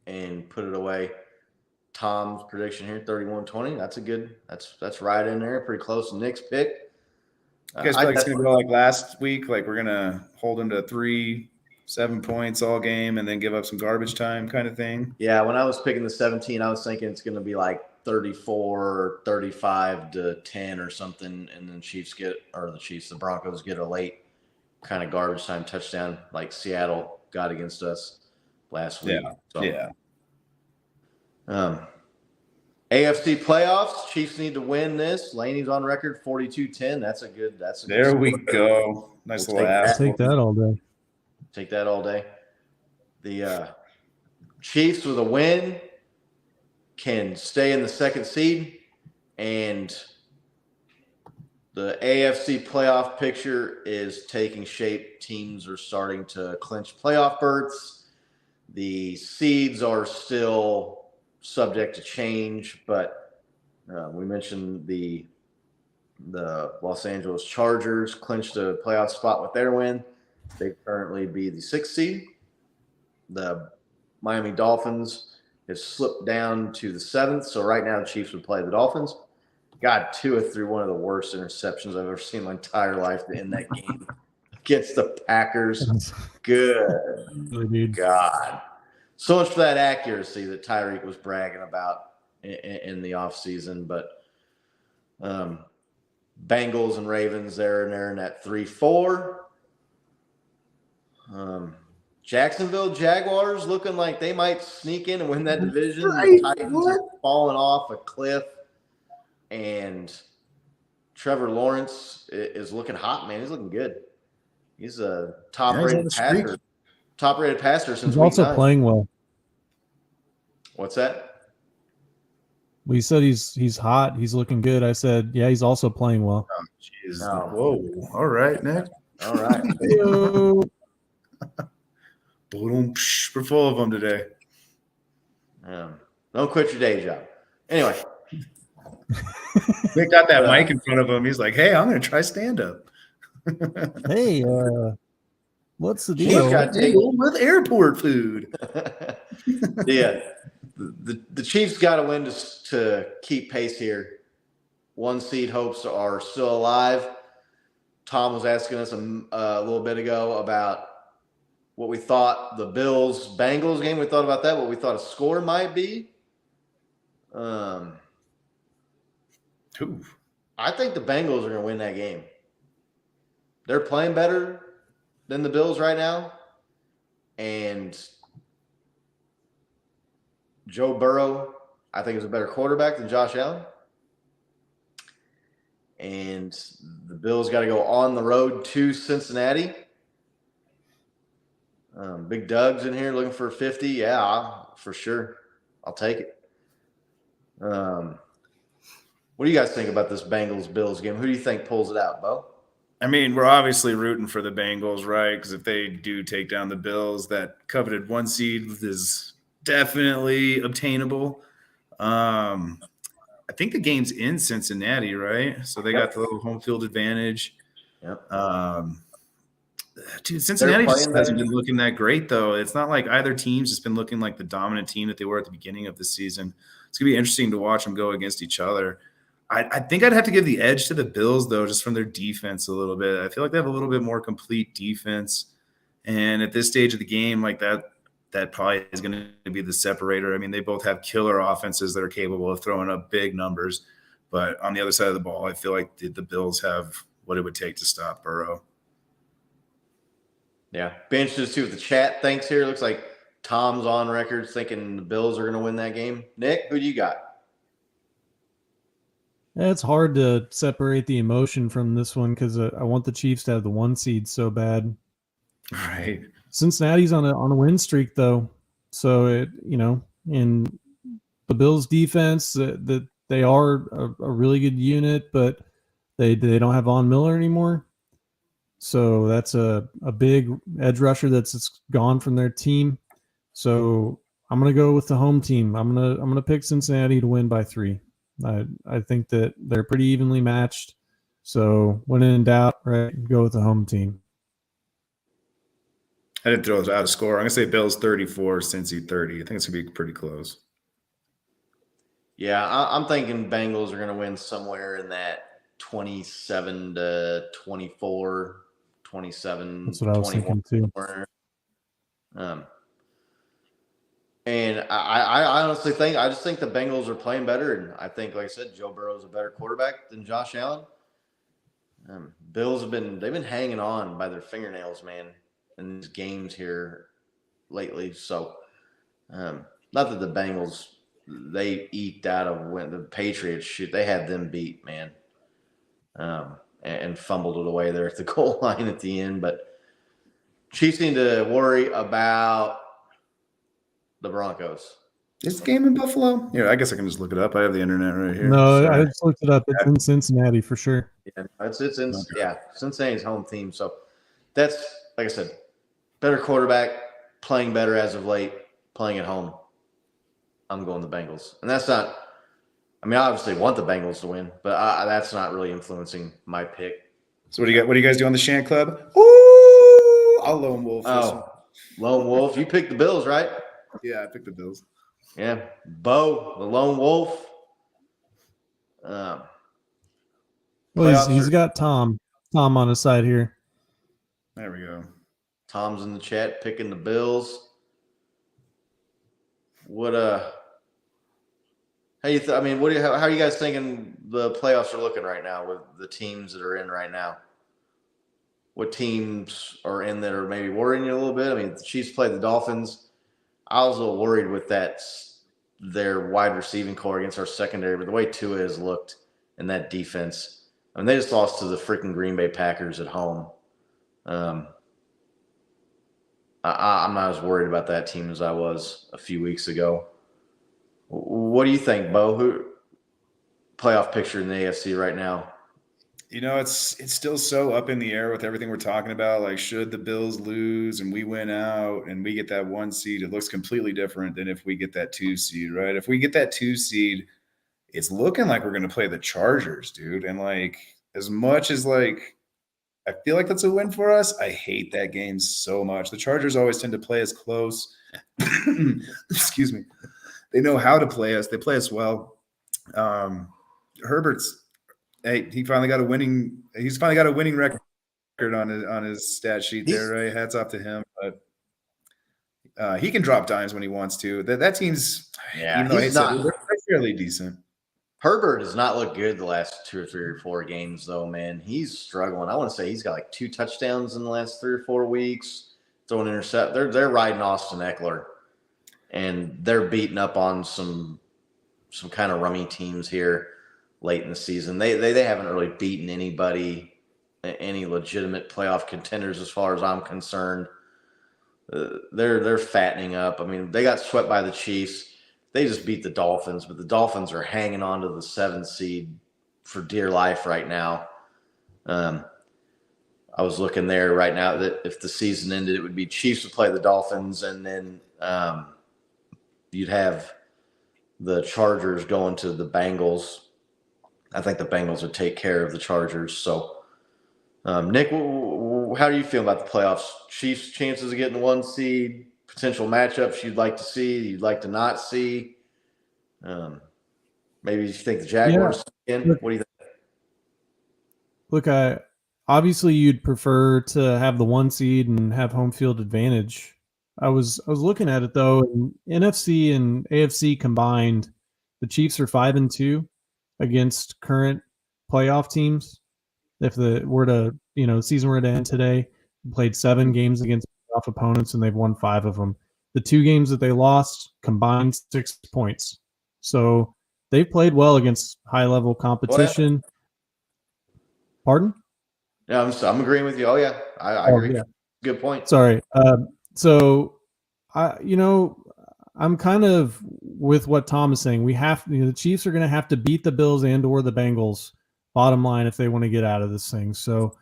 and put it away. Tom's prediction here, 31-20. That's right in there, pretty close to Nick's pick. You guys feel like it's going to go like last week? Like we're going to hold them to 7 points all game and then give up some garbage time kind of thing? Yeah, when I was picking the 17, I was thinking it's going to be like 34 or 35 to 10 or something, and then the Broncos get a late kind of garbage time touchdown like Seattle got against us last week. Yeah. AFC playoffs. Chiefs need to win this. Laney's on record 42-10. That's a good. There good we score. go. Nice We'll little take ass. that. Take that all day. Take that all day. The Chiefs with a win can stay in the second seed, and the AFC playoff picture is taking shape. Teams are starting to clinch playoff berths. The seeds are still subject to change, but we mentioned the Los Angeles Chargers clinched a playoff spot with their win. They currently be the 6th seed. The Miami Dolphins have slipped down to the 7th. So right now the Chiefs would play the Dolphins. God, Tua threw one of the worst interceptions I've ever seen in my entire life in that game against the Packers. Good Really, dude. God. So much for that accuracy that Tyreek was bragging about in the offseason. But Bengals and Ravens there in that 3-4. Jacksonville Jaguars looking like they might sneak in and win that division. Right. The Titans are falling off a cliff. And Trevor Lawrence is looking hot, man. He's looking good. He's a top-rated passer. Top-rated passer since He's week also 9. playing well. What's that? We said he's hot. He's looking good. I said, yeah, he's also playing well. Oh, jeez. No. Whoa. All right, Nick. All right. Yo. Boom. We're full of them today. Don't quit your day job. Anyway. Nick got that mic in front of him. He's like, hey, I'm going to try stand-up. Hey, what's the Chiefs deal? got With airport food. Yeah. The Chiefs got to win to keep pace here. 1 seed hopes are still alive. Tom was asking us a little bit ago about what we thought the Bills-Bengals game. We thought about that, what we thought a score might be. I think the Bengals are going to win that game. They're playing better than the Bills right now. And Joe Burrow, I think, is a better quarterback than Josh Allen. And the Bills got to go on the road to Cincinnati. Big Doug's in here looking for 50. Yeah, for sure. I'll take it. What do you guys think about this Bengals-Bills game? Who do you think pulls it out, Bo? I mean, we're obviously rooting for the Bengals, right? Because if they do take down the Bills, that coveted 1 seed is definitely obtainable. I think the game's in Cincinnati, right? So they got the little home field advantage. Yep. Dude, Cincinnati just hasn't been looking that great, though. It's not like either team's just been looking like the dominant team that they were at the beginning of the season. It's going to be interesting to watch them go against each other. I think I'd have to give the edge to the Bills, though, just from their defense a little bit. I feel like they have a little bit more complete defense. And at this stage of the game, like that probably is going to be the separator. I mean, they both have killer offenses that are capable of throwing up big numbers. But on the other side of the ball, I feel like the Bills have what it would take to stop Burrow. Yeah. Be interested to see what the chat thinks here. Looks like Tom's on record thinking the Bills are going to win that game. Nick, who do you got? Yeah, it's hard to separate the emotion from this one because I want the Chiefs to have the 1 seed so bad. Right. Cincinnati's on a win streak though, so in the Bills' defense, that they are a really good unit, but they don't have Von Miller anymore. So that's a big edge rusher that's gone from their team. So I'm gonna go with the home team. I'm gonna pick Cincinnati to win by 3. I think that they're pretty evenly matched. So when in doubt, right, go with the home team. I didn't throw out a score. I'm gonna say Bills 34, Cincy 30. I think it's gonna be pretty close. Yeah, I'm thinking Bengals are going to win somewhere in that 27-24, 27. That's what I was thinking too. And I honestly think I just think the Bengals are playing better, and I think, like I said, Joe Burrow is a better quarterback than Josh Allen. Bills they've been hanging on by their fingernails, man, in these games here lately. So, not that the Bengals they eked out of when the Patriots shoot. They had them beat, man, and fumbled it away there at the goal line at the end. But Chiefs need to worry about the Broncos. Is the game in Buffalo? Yeah, I guess I can just look it up. I have the internet right here. No, Sorry. I just looked it up. It's in Cincinnati for sure. Yeah, it's in Cincinnati's home team. So that's, like I said, better quarterback, playing better as of late, playing at home. I'm going the Bengals, and that's not. I mean, I obviously want the Bengals to win, but that's not really influencing my pick. So what do you got? What do you guys do on the Shant Club? Ooh, I'll lone wolf. This one. Lone Wolf. You picked the Bills, right? Yeah, I picked the Bills. Yeah, Bo, the Lone Wolf. Well, he's got Tom on his side here. There we go. Tom's in the chat picking the Bills. What how are you guys thinking the playoffs are looking right now with the teams that are in right now? What teams are in that are maybe worrying you a little bit? I mean, the Chiefs played the Dolphins. I was a little worried with their wide receiving core against our secondary, but the way Tua has looked in that defense, I mean, they just lost to the freaking Green Bay Packers at home. I'm not as worried about that team as I was a few weeks ago. What do you think, Bo? Who playoff picture in the AFC right now? You know, it's still so up in the air with everything we're talking about. Like, should the Bills lose and we win out and we get that 1 seed, it looks completely different than if we get that 2 seed, right? If we get that 2 seed, it's looking like we're going to play the Chargers, dude. And like, as much as like, I feel like that's a win for us, I hate that game so much. The Chargers always tend to play us close. Excuse me. They know how to play us. They play us well. Herbert's, hey, he's finally got a winning record on his stat sheet there, right? Hats off to him. But he can drop dimes when he wants to. That team's, even though they're fairly decent. Herbert does not look good the last 2 or 3 or 4 games, though, man. He's struggling. I want to say he's got like 2 touchdowns in the last 3 or 4 weeks. Throwing intercept. They're riding Austin Eckler, and they're beating up on some kind of rummy teams here late in the season. They haven't really beaten anybody, any legitimate playoff contenders as far as I'm concerned. They're fattening up. I mean, they got swept by the Chiefs. They just beat the Dolphins, but the Dolphins are hanging on to the 7th seed for dear life right now. I was looking there right now that if the season ended, it would be Chiefs would play the Dolphins, and then you'd have the Chargers going to the Bengals. I think the Bengals would take care of the Chargers. So, Nick, how do you feel about the playoffs? Chiefs' chances of getting 1 seed, potential matchups you'd like to see, you'd like to not see. Maybe you think the Jaguars in. What do you think? Look, obviously you'd prefer to have the 1 seed and have home field advantage. I was looking at it though, and NFC and AFC combined, the Chiefs are 5-2 against current playoff teams. If the season were to end today, played 7 games against playoff opponents and they've won 5 of them. The 2 games that they lost combined 6 points. So they've played well against high level competition. Pardon? Yeah, I'm agreeing with you. Oh yeah, I agree. Yeah. Good point. Sorry. So I'm kind of with what Tom is saying. The Chiefs are going to have to beat the Bills and/or the Bengals, bottom line, if they want to get out of this thing. So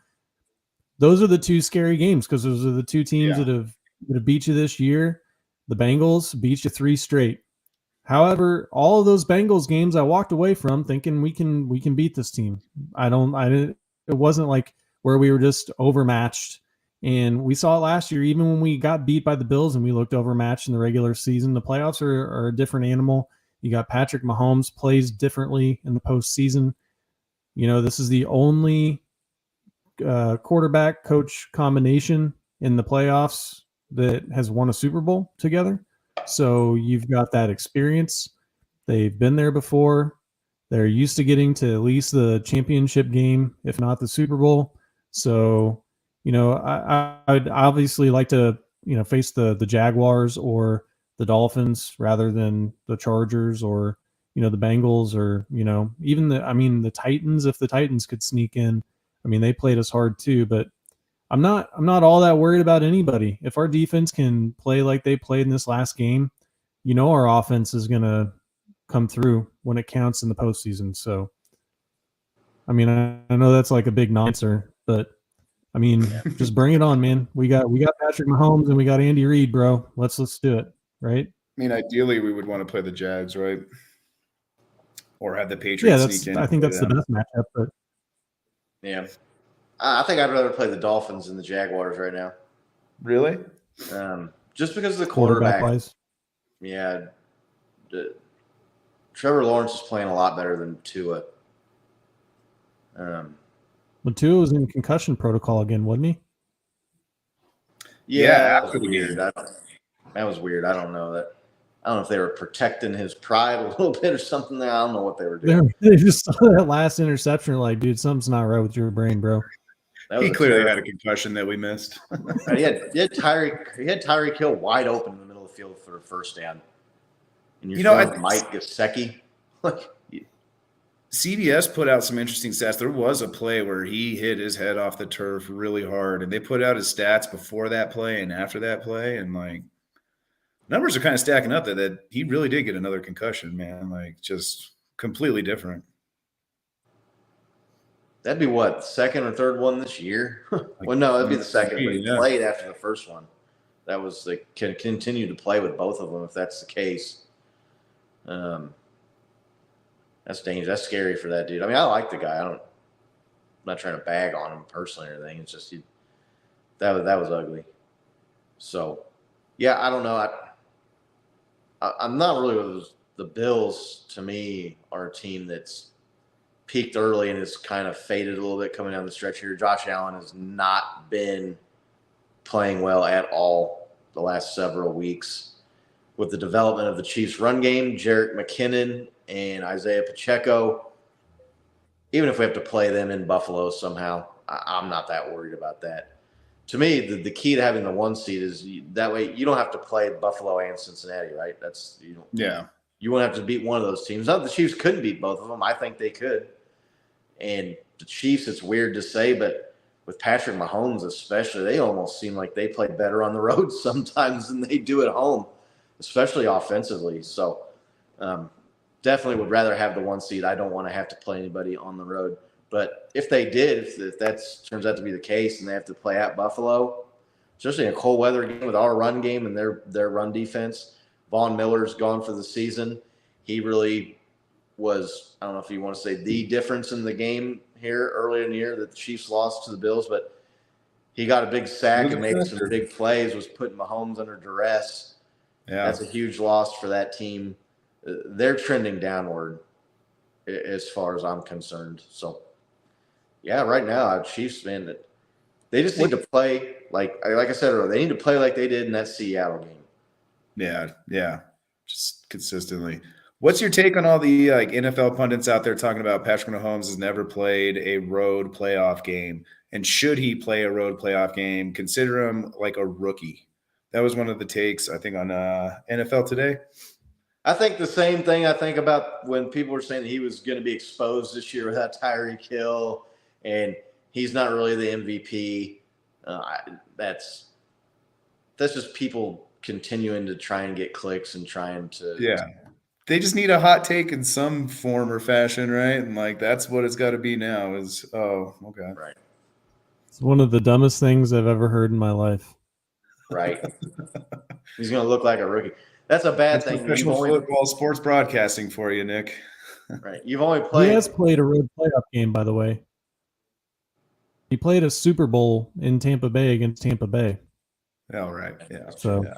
those are the 2 scary games because those are the 2 teams that have beat you this year. The Bengals beat you 3 straight. However, all of those Bengals games I walked away from thinking we can beat this team. It wasn't like where we were just overmatched. And we saw it last year, even when we got beat by the Bills and we looked overmatched in the regular season. The playoffs are a different animal. You got Patrick Mahomes plays differently in the postseason. This is the only quarterback coach combination in the playoffs that has won a Super Bowl together. So you've got that experience. They've been there before. They're used to getting to at least the championship game, if not the Super Bowl. So, I'd obviously like to, face the Jaguars or the Dolphins rather than the Chargers or, the Bengals or, even the Titans. If the Titans could sneak in, they played us hard too, but I'm not all that worried about anybody. If our defense can play like they played in this last game, our offense is going to come through when it counts in the postseason. So, I know that's like a big non-answer, but just bring it on, man. We got Patrick Mahomes and we got Andy Reid, bro. Let's do it, right? Ideally, we would want to play the Jags, right? Or have the Patriots sneak in. I think that's the best matchup. But yeah, I think I'd rather play the Dolphins than the Jaguars right now. Really? Just because of the quarterback. Wise. Yeah, Trevor Lawrence is playing a lot better than Tua. But Tua was in concussion protocol again, wasn't he? Yeah, that was weird. That was weird. I don't know if they were protecting his pride a little bit or something. I don't know what they were doing. They just saw that last interception, like, dude, something's not right with your brain, bro. He clearly had a concussion that we missed. He had Tyreek Hill wide open in the middle of the field for a first down. And Mike Gesicki. CBS put out some interesting stats. There was a play where he hit his head off the turf really hard, and they put out his stats before that play and after that play, and numbers are kind of stacking up that he really did get another concussion, man. Just completely different. That'd be what, second or third one this year? Well, no, that'd be the second. But he played after the first one. That was they can continue to play with both of them if that's the case. That's dangerous. That's scary for that dude. I like the guy. I'm not trying to bag on him personally or anything. It's just that was ugly. So, yeah, I don't know. I'm not really the Bills. To me, are a team that's peaked early and has kind of faded a little bit coming down the stretch here. Josh Allen has not been playing well at all the last several weeks. With the development of the Chiefs' run game, Jerick McKinnon and Isaiah Pacheco, even if we have to play them in Buffalo somehow, I'm not that worried about that. To me, the key to having the 1 seed is that way you don't have to play Buffalo and Cincinnati, right? You won't have to beat one of those teams. Not that the Chiefs couldn't beat both of them. I think they could. And the Chiefs, it's weird to say, but with Patrick Mahomes especially, they almost seem like they play better on the road sometimes than they do at home, especially offensively. So definitely would rather have the 1 seed. I don't want to have to play anybody on the road. But if they did, if that turns out to be the case and they have to play at Buffalo, especially in a cold weather game with our run game and their run defense, Von Miller's gone for the season. He really was, I don't know if you want to say the difference in the game here earlier in the year that the Chiefs lost to the Bills, but he got a big sack and made some big plays, was putting Mahomes under duress. Yeah. That's a huge loss for that team. They're trending downward as far as I'm concerned. So, yeah, right now, Chiefs, man, they just need to play like I said earlier, they need to play like they did in that Seattle game. Yeah, just consistently. What's your take on all the NFL pundits out there talking about Patrick Mahomes has never played a road playoff game, and should he play a road playoff game, consider him like a rookie? That was one of the takes, I think, on NFL Today. I think the same thing I think about when people were saying that he was going to be exposed this year without Tyreek Hill, and he's not really the MVP. That's just people continuing to try and get clicks and trying to – yeah. They just need a hot take in some form or fashion, right? And that's what it's got to be now is, oh, okay. Right. It's one of the dumbest things I've ever heard in my life. Right. He's going to look like a rookie. That's a bad thing. Professional football sports broadcasting for you, Nick. Right. You've only played. He has played a road playoff game, by the way. He played a Super Bowl in Tampa Bay against Tampa Bay. Oh, right. Yeah. So, yeah.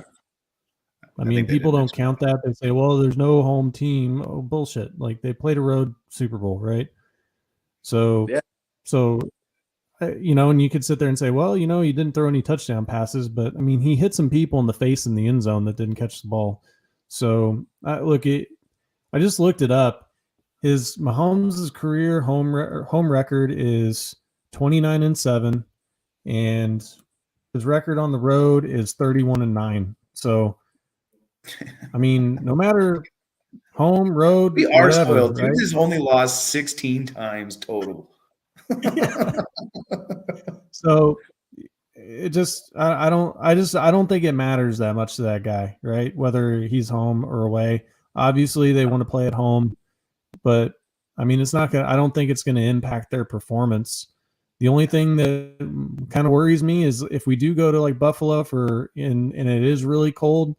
I mean, people don't count that. They say, well, there's no home team. Oh, bullshit. They played a road Super Bowl, right? So, yeah. And you could sit there and say, well, he didn't throw any touchdown passes, but I mean, he hit some people in the face in the end zone that didn't catch the ball. So I just looked it up. Mahomes' career home record is 29-7, and his record on the road is 31-9. So I mean, no matter home, road, We are whatever, spoiled. right? Dudes has only lost 16 times total. So it just I don't think it matters that much to that guy, right? Whether he's home or away. Obviously they want to play at home, but I mean it's not gonna I don't think it's gonna impact their performance. The only thing that kind of worries me is if we do go to like Buffalo and it is really cold,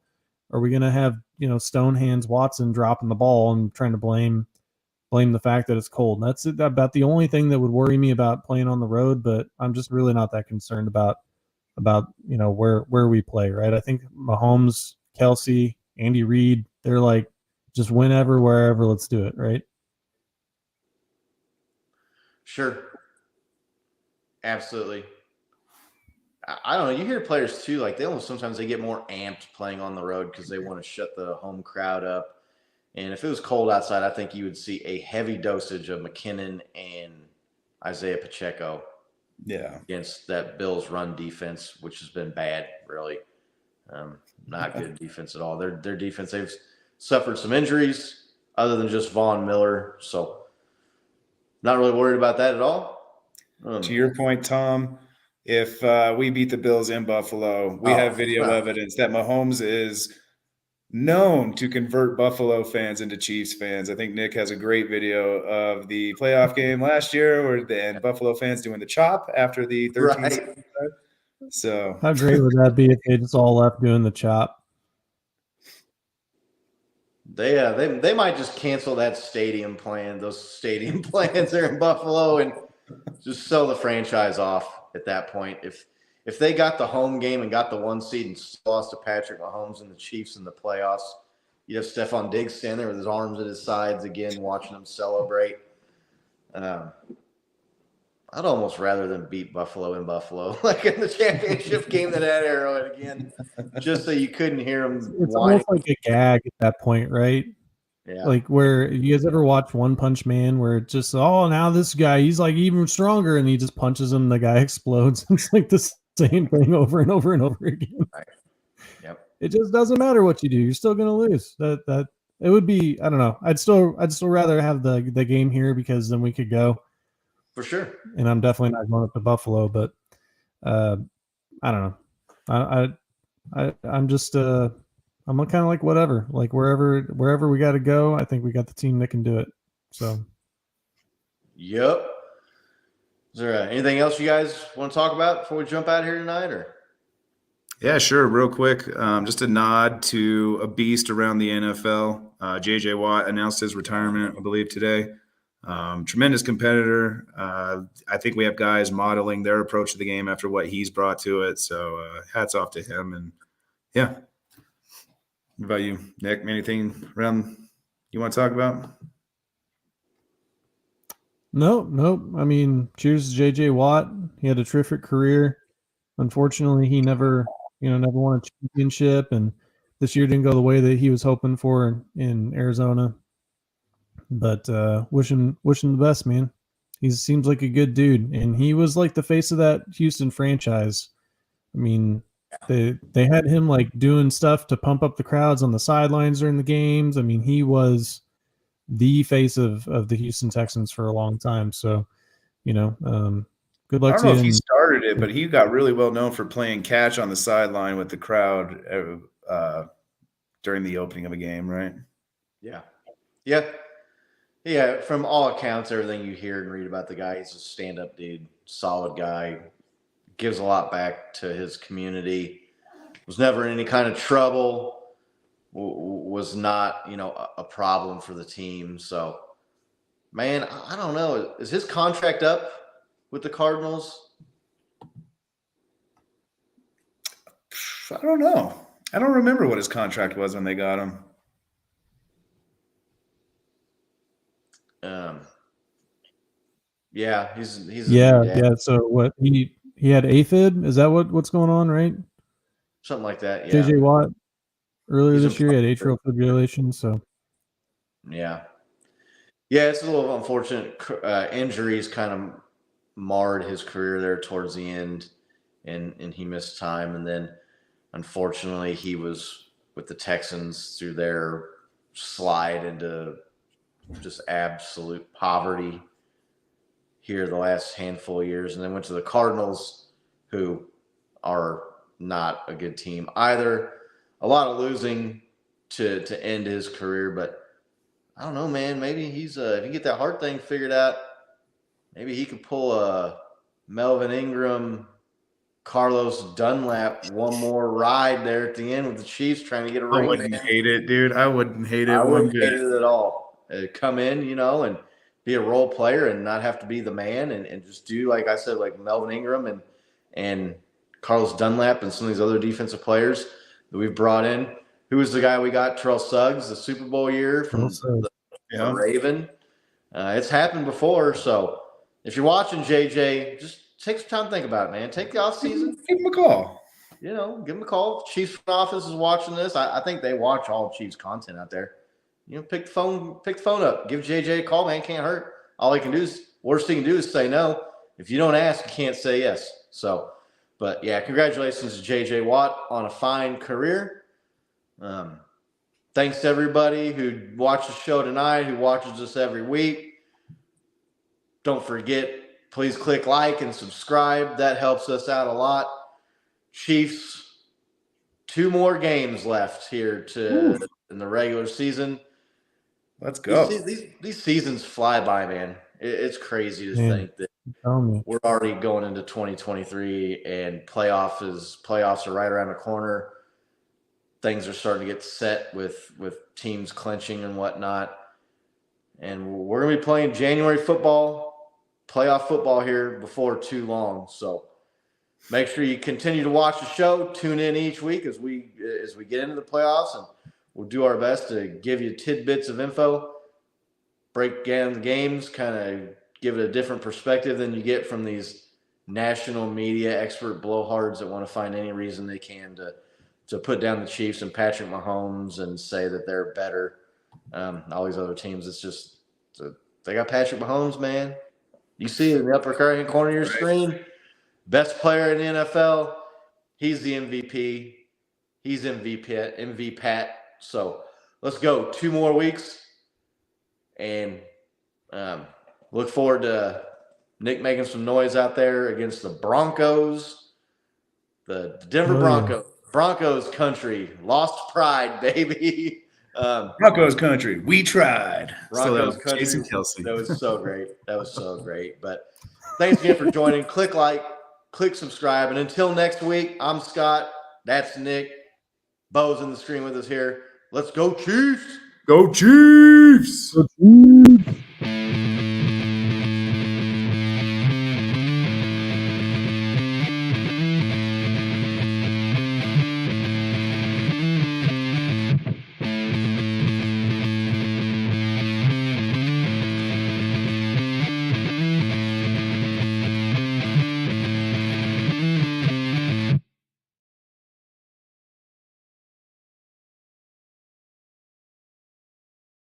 are we gonna have, Stone Hands Watson dropping the ball and trying to blame the fact that it's cold? That's about the only thing that would worry me about playing on the road, but I'm just really not that concerned about where we play, right? I think Mahomes, Kelsey, Andy Reid, they're like just whenever, wherever, let's do it, right? Sure. Absolutely. I don't know. You hear players too, like sometimes they get more amped playing on the road because they want to shut the home crowd up. And if it was cold outside, I think you would see a heavy dosage of McKinnon and Isaiah Pacheco Yeah. against that Bills run defense, which has been bad, really. Not good defense at all. Their defense, they've suffered some injuries other than just Von Miller. So not really worried about that at all. To your point, Tom, if we beat the Bills in Buffalo, we have video evidence that Mahomes is known to convert Buffalo fans into Chiefs fans. I think Nick has a great video of the playoff game last year and Buffalo fans doing the chop after the 13th. Right. So how great would that be if they just all left doing the chop? They might just cancel that stadium plan. Those stadium plans are in Buffalo and just sell the franchise off at that point. If they got the home game and got the 1 seed and lost to Patrick Mahomes and the Chiefs in the playoffs, you have Stephon Diggs standing there with his arms at his sides again, watching them celebrate. I'd almost rather than beat Buffalo in Buffalo, like in the championship game than at Arrowhead again, just so you couldn't hear them It's whining. almost like a gag at that point, right? Yeah. Like where you guys ever watch One Punch Man where it's just, oh, now this guy, he's like even stronger and he just punches him, the guy explodes. It's like the same thing over and over and over again. Right. Yep. It just doesn't matter what you do. You're still going to lose. That it would be, I don't know. I'd still rather have the game here because then we could go. For sure. And I'm definitely not going up to Buffalo, but I don't know. I'm just I'm kind of like whatever, like wherever we got to go. I think we got the team that can do it. So, yep. Is there anything else you guys want to talk about before we jump out here tonight, or? Yeah, sure. Real quick, just a nod to a beast around the NFL. J.J. Watt announced his retirement, I believe, today. Tremendous competitor. I think we have guys modeling their approach to the game after what he's brought to it. So hats off to him. And yeah. What about you, Nick? Anything around you want to talk about? Nope. I mean, cheers to JJ Watt. He had a terrific career. Unfortunately, he never won a championship, and this year didn't go the way that he was hoping for in Arizona. But wish him the best, man. He seems like a good dude, and he was like the face of that Houston franchise. I mean, they had him like doing stuff to pump up the crowds on the sidelines during the games. I mean, he was the face of the Houston Texans for a long time. So, good luck I don't to know him. if he started it, but he got really well known for playing catch on the sideline with the crowd during the opening of a game, right? Yeah. Yeah, from all accounts, everything you hear and read about the guy, he's a stand-up dude, solid guy, gives a lot back to his community, was never in any kind of trouble, was not, a problem for the team. So, man, I don't know. Is his contract up with the Cardinals? I don't know. I don't remember what his contract was when they got him. Yeah, he's yeah. So what he had AFib? Is that what's going on, right? Something like that. Yeah. JJ Watt earlier this year he had atrial fibrillation. So yeah, it's a little unfortunate. Injuries kind of marred his career there towards the end, and he missed time. And then, unfortunately, he was with the Texans through their slide into just absolute poverty here the last handful of years, and then went to the Cardinals, who are not a good team either. A lot of losing to end his career, but I don't know, man. Maybe he's if he get that heart thing figured out, maybe he could pull a Melvin Ingram, Carlos Dunlap, one more ride there at the end with the Chiefs trying to get a ring. I wouldn't hate it, dude. I wouldn't hate it. I one wouldn't bit. hate it at all. Come in, and be a role player and not have to be the man, and just do, like I said, like Melvin Ingram and Carlos Dunlap and some of these other defensive players that we've brought in. Who was the guy we got? Terrell Suggs, the Super Bowl year from the Raven. It's happened before. So if you're watching, JJ, just take some time to think about it, man. Take the off season. Give him a call. Give him a call. Chiefs front office is watching this. I think they watch all Chiefs content out there. Pick the phone up. Give JJ a call, man. Can't hurt. All he can do is, worst he can do is say no. If you don't ask, you can't say yes. So, but yeah, congratulations to JJ Watt on a fine career. Thanks to everybody who watched the show tonight, who watches us every week. Don't forget, please click like and subscribe. That helps us out a lot. Chiefs, 2 more games left here in the regular season. Let's go. These seasons fly by, man. It's crazy to think that we're already going into 2023 and playoffs are right around the corner. Things are starting to get set with teams clinching and whatnot. And we're going to be playing January football, playoff football here before too long. So make sure you continue to watch the show. Tune in each week as we get into the playoffs, and we'll do our best to give you tidbits of info, break down the games, kind of give it a different perspective than you get from these national media expert blowhards that want to find any reason they can to put down the Chiefs and Patrick Mahomes and say that they're better. All these other teams, it's just they got Patrick Mahomes, man. You see it in the upper right-hand corner of your screen. Best player in the NFL. He's the MVP. He's MVP. So let's go. 2 more weeks. And look forward to Nick making some noise out there against the Broncos. The Denver Broncos. Broncos country. Lost pride, baby. Broncos country. We tried. Broncos country. Jason Kelsey. That was so great. But thanks again for joining. Click like, click subscribe. And until next week, I'm Scott. That's Nick. Bo's in the screen with us here. Let's go, Chiefs. Go Chiefs. Go Chiefs.